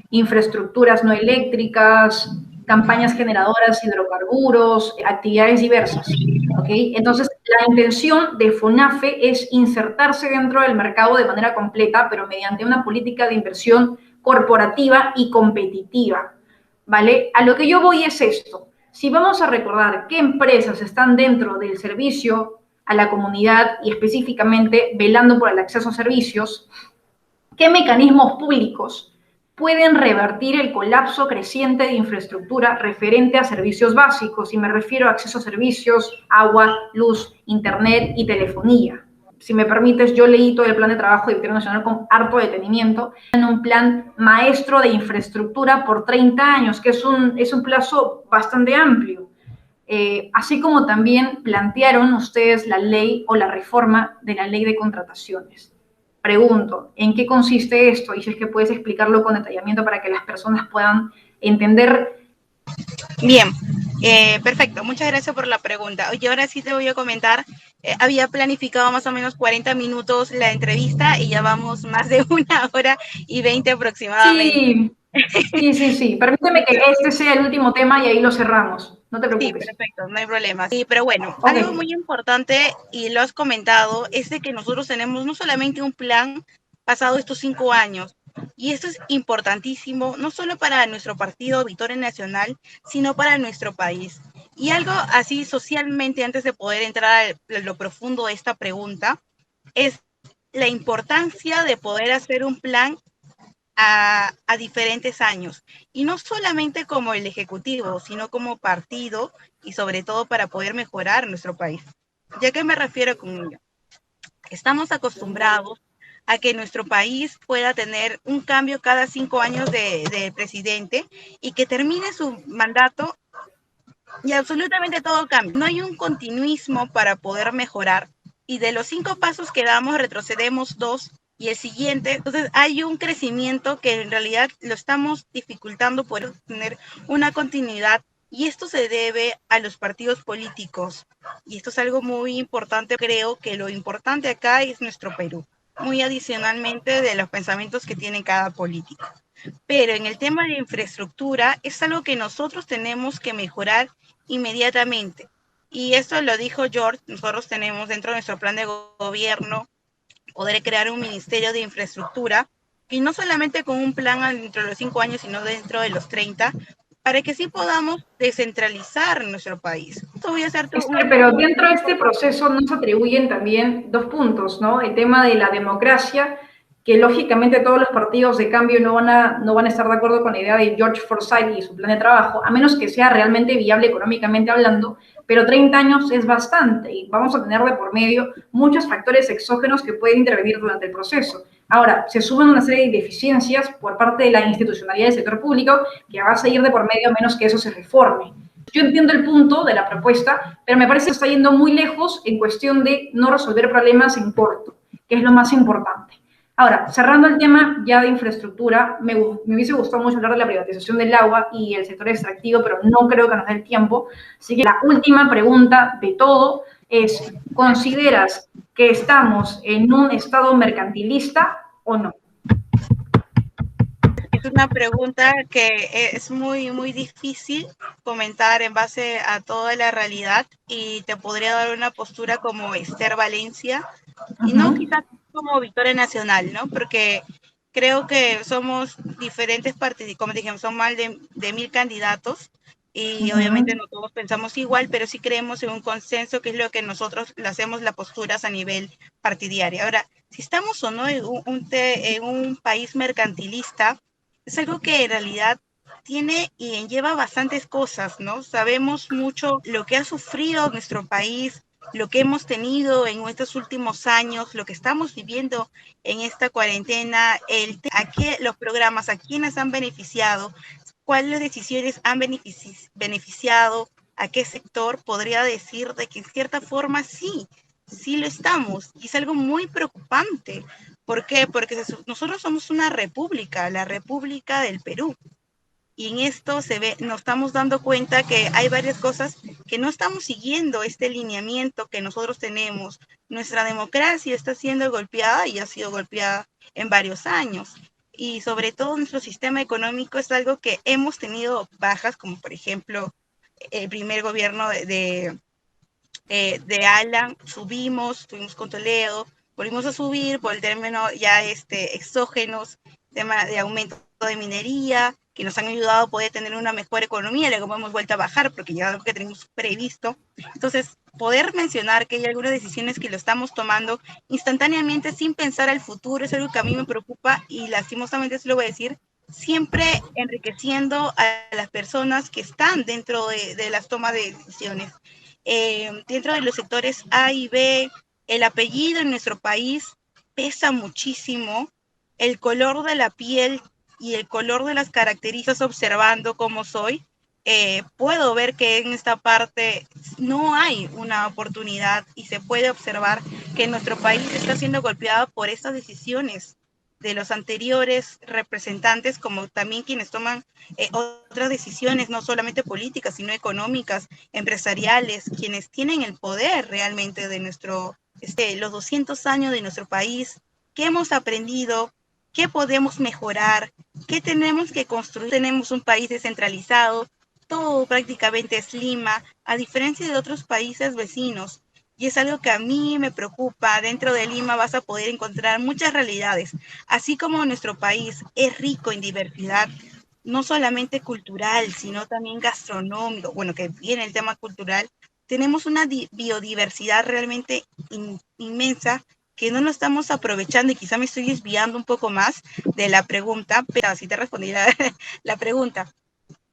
infraestructuras no eléctricas, campañas generadoras, hidrocarburos, actividades diversas. ¿Okay? Entonces, la intención de FONAFE es insertarse dentro del mercado de manera completa, pero mediante una política de inversión corporativa y competitiva. ¿Vale? A lo que yo voy es esto. Si vamos a recordar qué empresas están dentro del servicio a la comunidad y específicamente velando por el acceso a servicios, qué mecanismos públicos pueden revertir el colapso creciente de infraestructura referente a servicios básicos, y me refiero a acceso a servicios, agua, luz, internet y telefonía. Si me permites, yo leí todo el plan de trabajo de Victoria Nacional con harto detenimiento, en un plan maestro de infraestructura por 30 años, que es un plazo bastante amplio. Así como también plantearon ustedes la ley o la reforma de la ley de contrataciones. Pregunto, ¿en qué consiste esto? Y si es que puedes explicarlo con detallamiento para que las personas puedan entender. Bien, perfecto. Muchas gracias por la pregunta. Oye, ahora sí te voy a comentar. Había planificado más o menos 40 minutos la entrevista y ya vamos más de 1 hora y 20 aproximadamente. Sí, sí. Permíteme que este sea el último tema y ahí lo cerramos. No te Sí, preocupes. perfecto, no hay problema. Sí, pero bueno, Ok. algo muy importante, y lo has comentado, es de que nosotros tenemos no solamente un plan pasado estos 5 años, y esto es importantísimo, no solo para nuestro partido Victoria Nacional, sino para nuestro país. Y algo así socialmente, antes de poder entrar a lo profundo de esta pregunta, es la importancia de poder hacer un plan a diferentes años. Y no solamente como el Ejecutivo, sino como partido y sobre todo para poder mejorar nuestro país. ¿Ya que me refiero con ello? Estamos acostumbrados a que nuestro país pueda tener un cambio cada 5 años de presidente y que termine su mandato y absolutamente todo cambia. No hay un continuismo para poder mejorar y de los 5 pasos que damos retrocedemos 2 y el siguiente. Entonces hay un crecimiento que en realidad lo estamos dificultando por tener una continuidad y esto se debe a los partidos políticos. Y esto es algo muy importante. Creo que lo importante acá es nuestro Perú, muy adicionalmente de los pensamientos que tiene cada político. Pero en el tema de infraestructura es algo que nosotros tenemos que mejorar inmediatamente. Y esto lo dijo George, nosotros tenemos dentro de nuestro plan de gobierno poder crear un ministerio de infraestructura, y no solamente con un plan dentro de los 5 años, sino dentro de los 30, para que sí podamos descentralizar nuestro país. Esto voy a hacer Esther, pero dentro de este proceso nos atribuyen también dos puntos, ¿no? El tema de la democracia, que lógicamente todos los partidos de cambio no van a estar de acuerdo con la idea de George Forsyth y su plan de trabajo, a menos que sea realmente viable económicamente hablando, pero 30 años es bastante y vamos a tener de por medio muchos factores exógenos que pueden intervenir durante el proceso. Ahora, se suman una serie de deficiencias por parte de la institucionalidad del sector público que va a seguir de por medio a menos que eso se reforme. Yo entiendo el punto de la propuesta, pero me parece que está yendo muy lejos en cuestión de no resolver problemas en corto, que es lo más importante. Ahora, cerrando el tema ya de infraestructura, me hubiese gustado mucho hablar de la privatización del agua y el sector extractivo, pero no creo que nos dé el tiempo. Así que la última pregunta de todo es, ¿consideras que estamos en un estado mercantilista o no? Es una pregunta que es muy, muy difícil comentar en base a toda la realidad, y te podría dar una postura como Esther Valencia y no quizás como Victoria Nacional, ¿no? Porque creo que somos diferentes partidos, como dijimos, son más de 1000 candidatos y obviamente no todos pensamos igual, pero sí creemos en un consenso, que es lo que nosotros le hacemos las posturas a nivel partidario. Ahora, si estamos o no en un país mercantilista, es algo que en realidad tiene y lleva bastantes cosas, ¿no? Sabemos mucho lo que ha sufrido nuestro país, lo que hemos tenido en estos últimos años, lo que estamos viviendo en esta cuarentena, a qué los programas, a quiénes han beneficiado, cuáles decisiones han beneficiado, a qué sector. Podría decir de que en cierta forma sí, sí lo estamos, y es algo muy preocupante. ¿Por qué? Porque nosotros somos una república, la República del Perú. Y en esto nos estamos dando cuenta que hay varias cosas que no estamos siguiendo este lineamiento que nosotros tenemos. Nuestra democracia está siendo golpeada y ha sido golpeada en varios años. Y sobre todo nuestro sistema económico es algo que hemos tenido bajas, como por ejemplo el primer gobierno de Alan, tuvimos con Toledo, volvimos a subir por el término ya exógenos, tema de aumento de minería, que nos han ayudado a poder tener una mejor economía, luego hemos vuelto a bajar porque ya algo que tenemos previsto. Entonces, poder mencionar que hay algunas decisiones que lo estamos tomando instantáneamente sin pensar al futuro es algo que a mí me preocupa, y lastimosamente se lo voy a decir, siempre enriqueciendo a las personas que están dentro de las tomas de decisiones. Dentro de los sectores A y B, el apellido en nuestro país pesa muchísimo, el color de la piel y el color de las características, observando cómo soy, puedo ver que en esta parte no hay una oportunidad y se puede observar que nuestro país está siendo golpeado por estas decisiones de los anteriores representantes, como también quienes toman otras decisiones, no solamente políticas, sino económicas, empresariales, quienes tienen el poder realmente de los 200 años de nuestro país, qué hemos aprendido, qué podemos mejorar, qué tenemos que construir. Tenemos un país descentralizado, todo prácticamente es Lima, a diferencia de otros países vecinos. Y es algo que a mí me preocupa. Dentro de Lima vas a poder encontrar muchas realidades. Así como nuestro país es rico en diversidad, no solamente cultural, sino también gastronómico, bueno, que viene el tema cultural, tenemos una biodiversidad realmente inmensa que no lo estamos aprovechando, y quizá me estoy desviando un poco más de la pregunta, pero así te respondí la pregunta.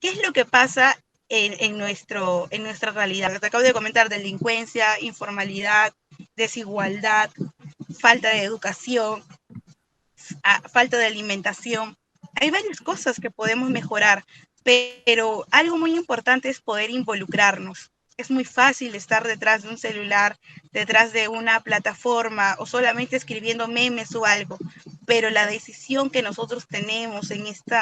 ¿Qué es lo que pasa en nuestra realidad? Te acabo de comentar: delincuencia, informalidad, desigualdad, falta de educación, falta de alimentación. Hay varias cosas que podemos mejorar, pero algo muy importante es poder involucrarnos. Es muy fácil estar detrás de un celular, detrás de una plataforma o solamente escribiendo memes o algo, pero la decisión que nosotros tenemos en este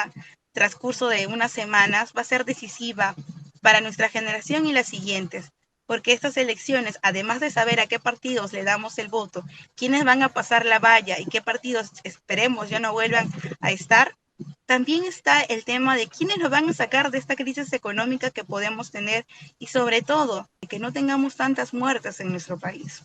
transcurso de unas semanas va a ser decisiva para nuestra generación y las siguientes, porque estas elecciones, además de saber a qué partidos le damos el voto, quiénes van a pasar la valla y qué partidos esperemos ya no vuelvan a estar, también está el tema de quiénes nos van a sacar de esta crisis económica que podemos tener, y sobre todo, que no tengamos tantas muertes en nuestro país.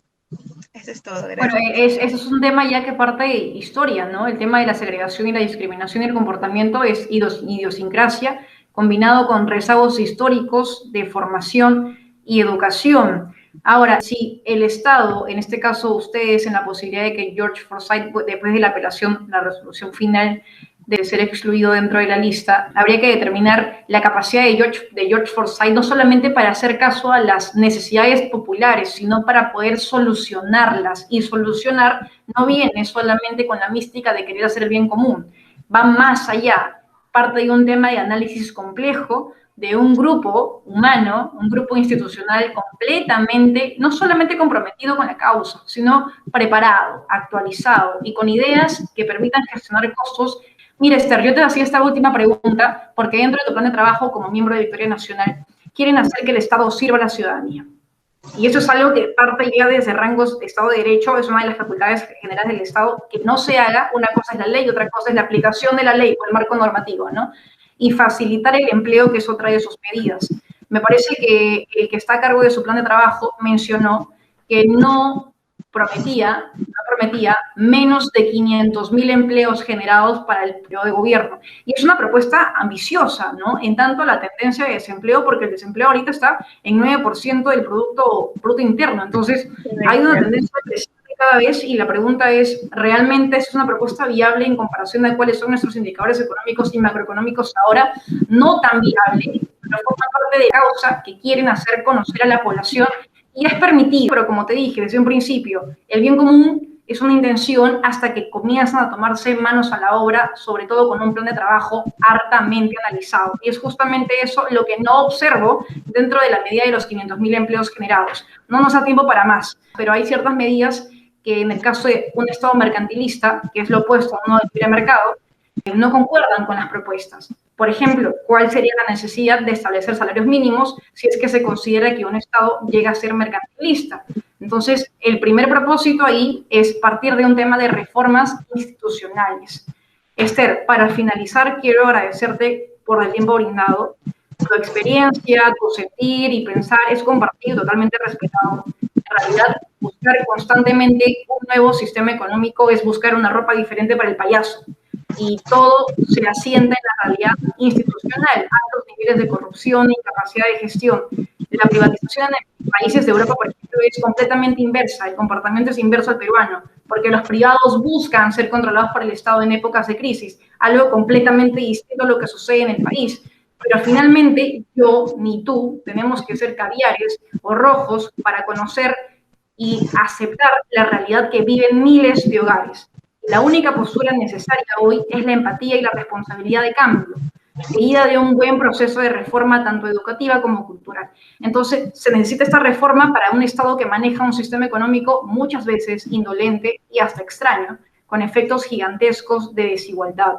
Eso es todo, Bueno, gracias. ese es un tema ya que parte de historia, ¿no? El tema de la segregación y la discriminación y el comportamiento es idiosincrasia, combinado con rezagos históricos de formación y educación. Ahora, si el Estado, en este caso ustedes, en la posibilidad de que George Forsyth, después de la apelación, la resolución final, de ser excluido dentro de la lista, habría que determinar la capacidad de George Forsyth no solamente para hacer caso a las necesidades populares, sino para poder solucionarlas. Y solucionar no viene solamente con la mística de querer hacer el bien común, va más allá, parte de un tema de análisis complejo de un grupo humano, un grupo institucional completamente, no solamente comprometido con la causa, sino preparado, actualizado y con ideas que permitan gestionar costos. Mira, Esther, yo te hacía esta última pregunta porque dentro de tu plan de trabajo como miembro de Victoria Nacional quieren hacer que el Estado sirva a la ciudadanía. Y eso es algo que parte ya desde rangos de Estado de Derecho, es una de las facultades generales del Estado que no se haga. Una cosa es la ley, otra cosa es la aplicación de la ley o el marco normativo, ¿no? Y facilitar el empleo, que es otra de sus medidas. Me parece que el que está a cargo de su plan de trabajo mencionó que no prometía menos de 500.000 empleos generados para el periodo de gobierno. Y es una propuesta ambiciosa, ¿no? En tanto la tendencia de desempleo, porque el desempleo ahorita está en 9% del Producto Interno. Entonces, hay una tendencia creciente cada vez y la pregunta es, ¿realmente es una propuesta viable en comparación a cuáles son nuestros indicadores económicos y macroeconómicos ahora? No tan viable, pero forma parte de la causa que quieren hacer conocer a la población. Y es permitido, pero como te dije desde un principio, el bien común es una intención hasta que comienzan a tomarse manos a la obra, sobre todo con un plan de trabajo hartamente analizado. Y es justamente eso lo que no observo dentro de la medida de los 500.000 empleos generados. No nos da tiempo para más, pero hay ciertas medidas que en el caso de un Estado mercantilista, que es lo opuesto a uno del libre mercado, no concuerdan con las propuestas. Por ejemplo, ¿cuál sería la necesidad de establecer salarios mínimos si es que se considera que un Estado llega a ser mercantilista? Entonces, el primer propósito ahí es partir de un tema de reformas institucionales. Esther, para finalizar, quiero agradecerte por el tiempo brindado. Tu experiencia, tu sentir y pensar es compartido, totalmente respetado. En realidad, buscar constantemente un nuevo sistema económico es buscar una ropa diferente para el payaso. Y todo se asienta en la realidad institucional, altos niveles de corrupción, incapacidad de gestión. La privatización en el países de Europa, por ejemplo, es completamente inversa, el comportamiento es inverso al peruano, porque los privados buscan ser controlados por el Estado en épocas de crisis, algo completamente distinto a lo que sucede en el país. Pero finalmente, yo ni tú tenemos que ser caviares o rojos para conocer y aceptar la realidad que viven miles de hogares. La única postura necesaria hoy es la empatía y la responsabilidad de cambio, seguida de un buen proceso de reforma tanto educativa como cultural. Entonces, se necesita esta reforma para un Estado que maneja un sistema económico muchas veces indolente y hasta extraño, con efectos gigantescos de desigualdad.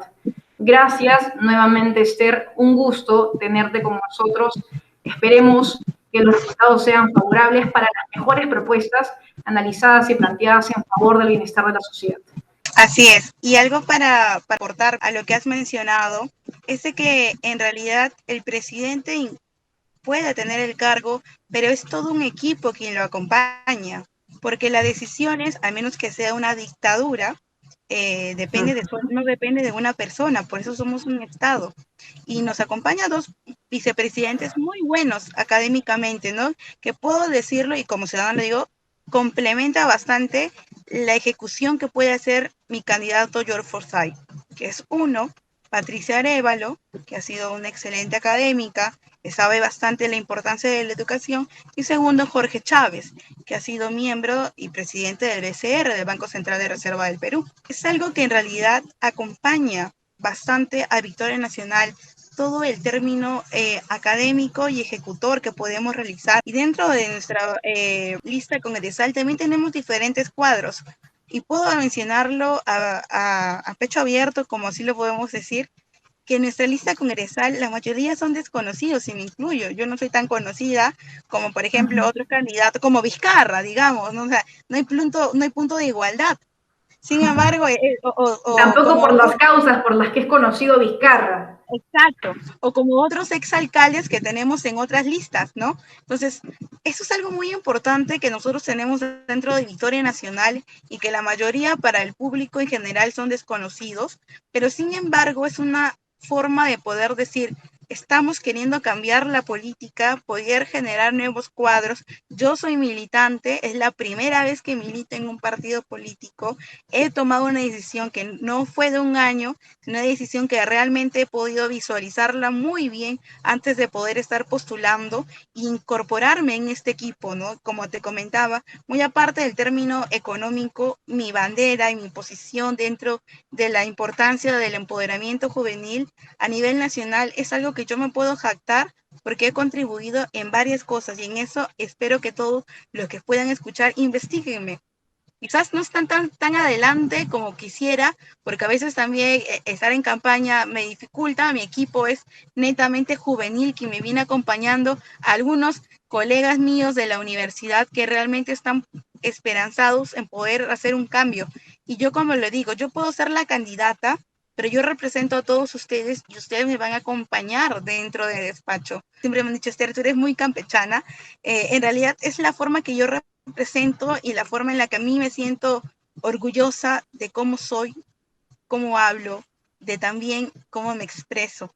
Gracias nuevamente, Esther. Un gusto tenerte con nosotros. Esperemos que los resultados sean favorables para las mejores propuestas analizadas y planteadas en favor del bienestar de la sociedad. Así es. Y algo para aportar a lo que has mencionado es de que en realidad el presidente puede tener el cargo, pero es todo un equipo quien lo acompaña, porque las decisiones, a menos que sea una dictadura, no depende de una persona, por eso somos un Estado. Y nos acompañan dos vicepresidentes muy buenos académicamente, ¿no? Que puedo decirlo, y como ciudadano lo digo, complementa bastante la ejecución que puede hacer mi candidato George Forsyth, que es uno, Patricia Arévalo, que ha sido una excelente académica, que sabe bastante la importancia de la educación, y segundo, Jorge Chávez, que ha sido miembro y presidente del BCR, del Banco Central de Reserva del Perú. Es algo que en realidad acompaña bastante a Victoria Nacional todo el término académico y ejecutor que podemos realizar. Y dentro de nuestra lista congresal también tenemos diferentes cuadros. Y puedo mencionarlo a pecho abierto, como así lo podemos decir, que en nuestra lista congresal la mayoría son desconocidos, y me incluyo. Yo no soy tan conocida como, por ejemplo, otros candidatos, como Vizcarra, digamos, ¿no? O sea, no hay punto de igualdad. Sin embargo, tampoco por las causas por las que es conocido Vizcarra. Exacto, o como otros exalcaldes que tenemos en otras listas, ¿no? Entonces, eso es algo muy importante que nosotros tenemos dentro de Victoria Nacional y que la mayoría para el público en general son desconocidos, pero sin embargo es una forma de poder decir, estamos queriendo cambiar la política, poder generar nuevos cuadros. Yo soy militante, es la primera vez que milito en un partido político. He tomado una decisión que no fue de un año, sino una decisión que realmente he podido visualizarla muy bien antes de poder estar postulando e incorporarme en este equipo, ¿no? Como te comentaba, muy aparte del término económico, mi bandera y mi posición dentro de la importancia del empoderamiento juvenil a nivel nacional es algo que yo me puedo jactar porque he contribuido en varias cosas y en eso espero que todos los que puedan escuchar investiguenme. Quizás no están tan adelante como quisiera, porque a veces también estar en campaña me dificulta. Mi equipo es netamente juvenil, que me viene acompañando a algunos colegas míos de la universidad que realmente están esperanzados en poder hacer un cambio. Y yo, como le digo, yo puedo ser la candidata, pero yo represento a todos ustedes y ustedes me van a acompañar dentro del despacho. Siempre me han dicho, Esther, tú eres muy campechana. En realidad es la forma que yo represento y la forma en la que a mí me siento orgullosa de cómo soy, cómo hablo, de también cómo me expreso,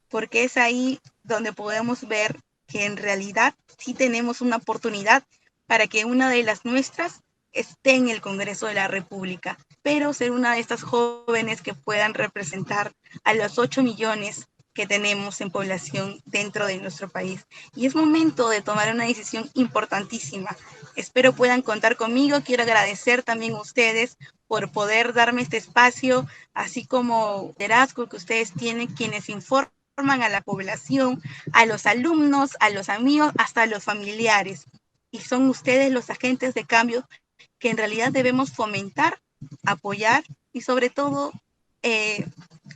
porque es ahí donde podemos ver que en realidad sí tenemos una oportunidad para que una de las nuestras esté en el Congreso de la República, pero ser una de estas jóvenes que puedan representar a los 8 millones que tenemos en población dentro de nuestro país. Y es momento de tomar una decisión importantísima. Espero puedan contar conmigo. Quiero agradecer también a ustedes por poder darme este espacio, así como liderazgo que ustedes tienen, quienes informan a la población, a los alumnos, a los amigos, hasta a los familiares. Y son ustedes los agentes de cambio que en realidad debemos fomentar, apoyar y sobre todo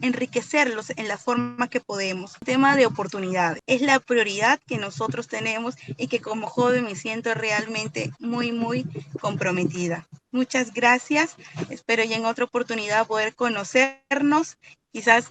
enriquecerlos en la forma que podemos. Tema de oportunidades es la prioridad que nosotros tenemos y que como joven me siento realmente muy comprometida. Muchas gracias. Espero ya en otra oportunidad poder conocernos, quizás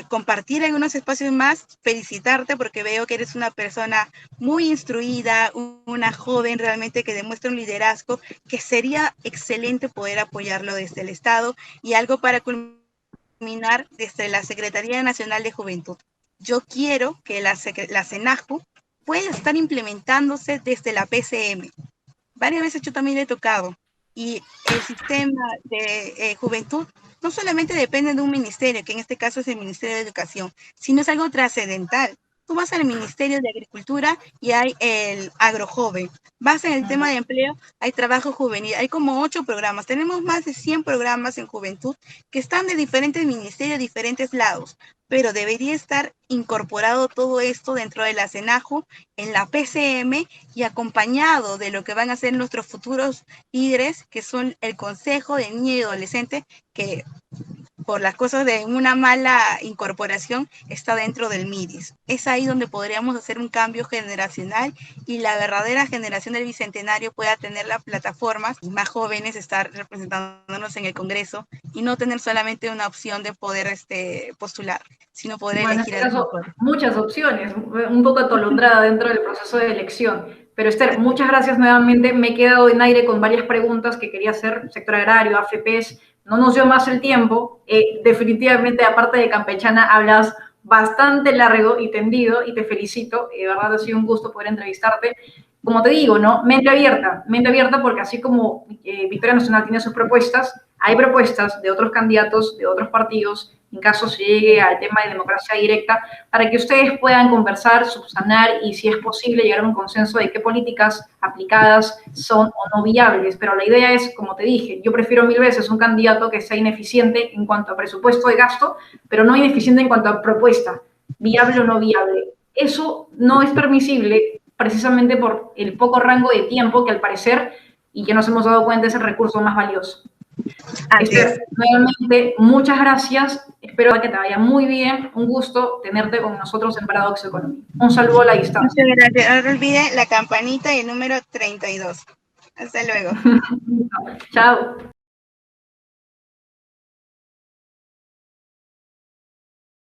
compartir algunos espacios más, felicitarte porque veo que eres una persona muy instruida, una joven realmente que demuestra un liderazgo que sería excelente poder apoyarlo desde el Estado. Y algo para culminar, desde la Secretaría Nacional de Juventud. Yo quiero que la CENAJU puede estar implementándose desde la PCM. Varias veces yo también he tocado. Y el sistema de juventud no solamente depende de un ministerio, que en este caso es el Ministerio de Educación, sino es algo trascendental. Tú vas al Ministerio de Agricultura y hay el agrojoven. Vas en el tema de empleo, hay trabajo juvenil. Hay como 8 programas. Tenemos más de 100 programas en juventud que están de diferentes ministerios, diferentes lados. Pero debería estar incorporado todo esto dentro de la CENAJU, en la PCM y acompañado de lo que van a ser nuestros futuros líderes, que son el Consejo de Niño y Adolescente, que por las cosas de una mala incorporación está dentro del MIDIS. Es ahí donde podríamos hacer un cambio generacional y la verdadera generación del Bicentenario pueda tener las plataformas y más jóvenes estar representándonos en el Congreso y no tener solamente una opción de poder postular, sino poder Bueno, en elegir este a los caso, mejores. muchas opciones, un poco atolondrada dentro del proceso de elección. Pero Esther, muchas gracias nuevamente. Me he quedado en aire con varias preguntas que quería hacer, sector agrario, AFPs, no nos dio más el tiempo. Definitivamente, aparte de campechana, hablas bastante largo y tendido y te felicito. De verdad ha sido un gusto poder entrevistarte. Como te digo, ¿no? Mente abierta porque así como Victoria Nacional tiene sus propuestas, hay propuestas de otros candidatos, de otros partidos, en caso se llegue al tema de democracia directa, para que ustedes puedan conversar, subsanar y, si es posible, llegar a un consenso de qué políticas aplicadas son o no viables. Pero la idea es, como te dije, yo prefiero 1000 veces un candidato que sea ineficiente en cuanto a presupuesto de gasto, pero no ineficiente en cuanto a propuesta, viable o no viable. Eso no es permisible precisamente por el poco rango de tiempo que, al parecer, y que nos hemos dado cuenta, es el recurso más valioso. Esther, nuevamente, muchas gracias. Espero que te vaya muy bien. Un gusto tenerte con nosotros en Paradox Economy. Un saludo a la distancia. Muchas gracias. No olviden la campanita y el número 32. Hasta luego. Chao.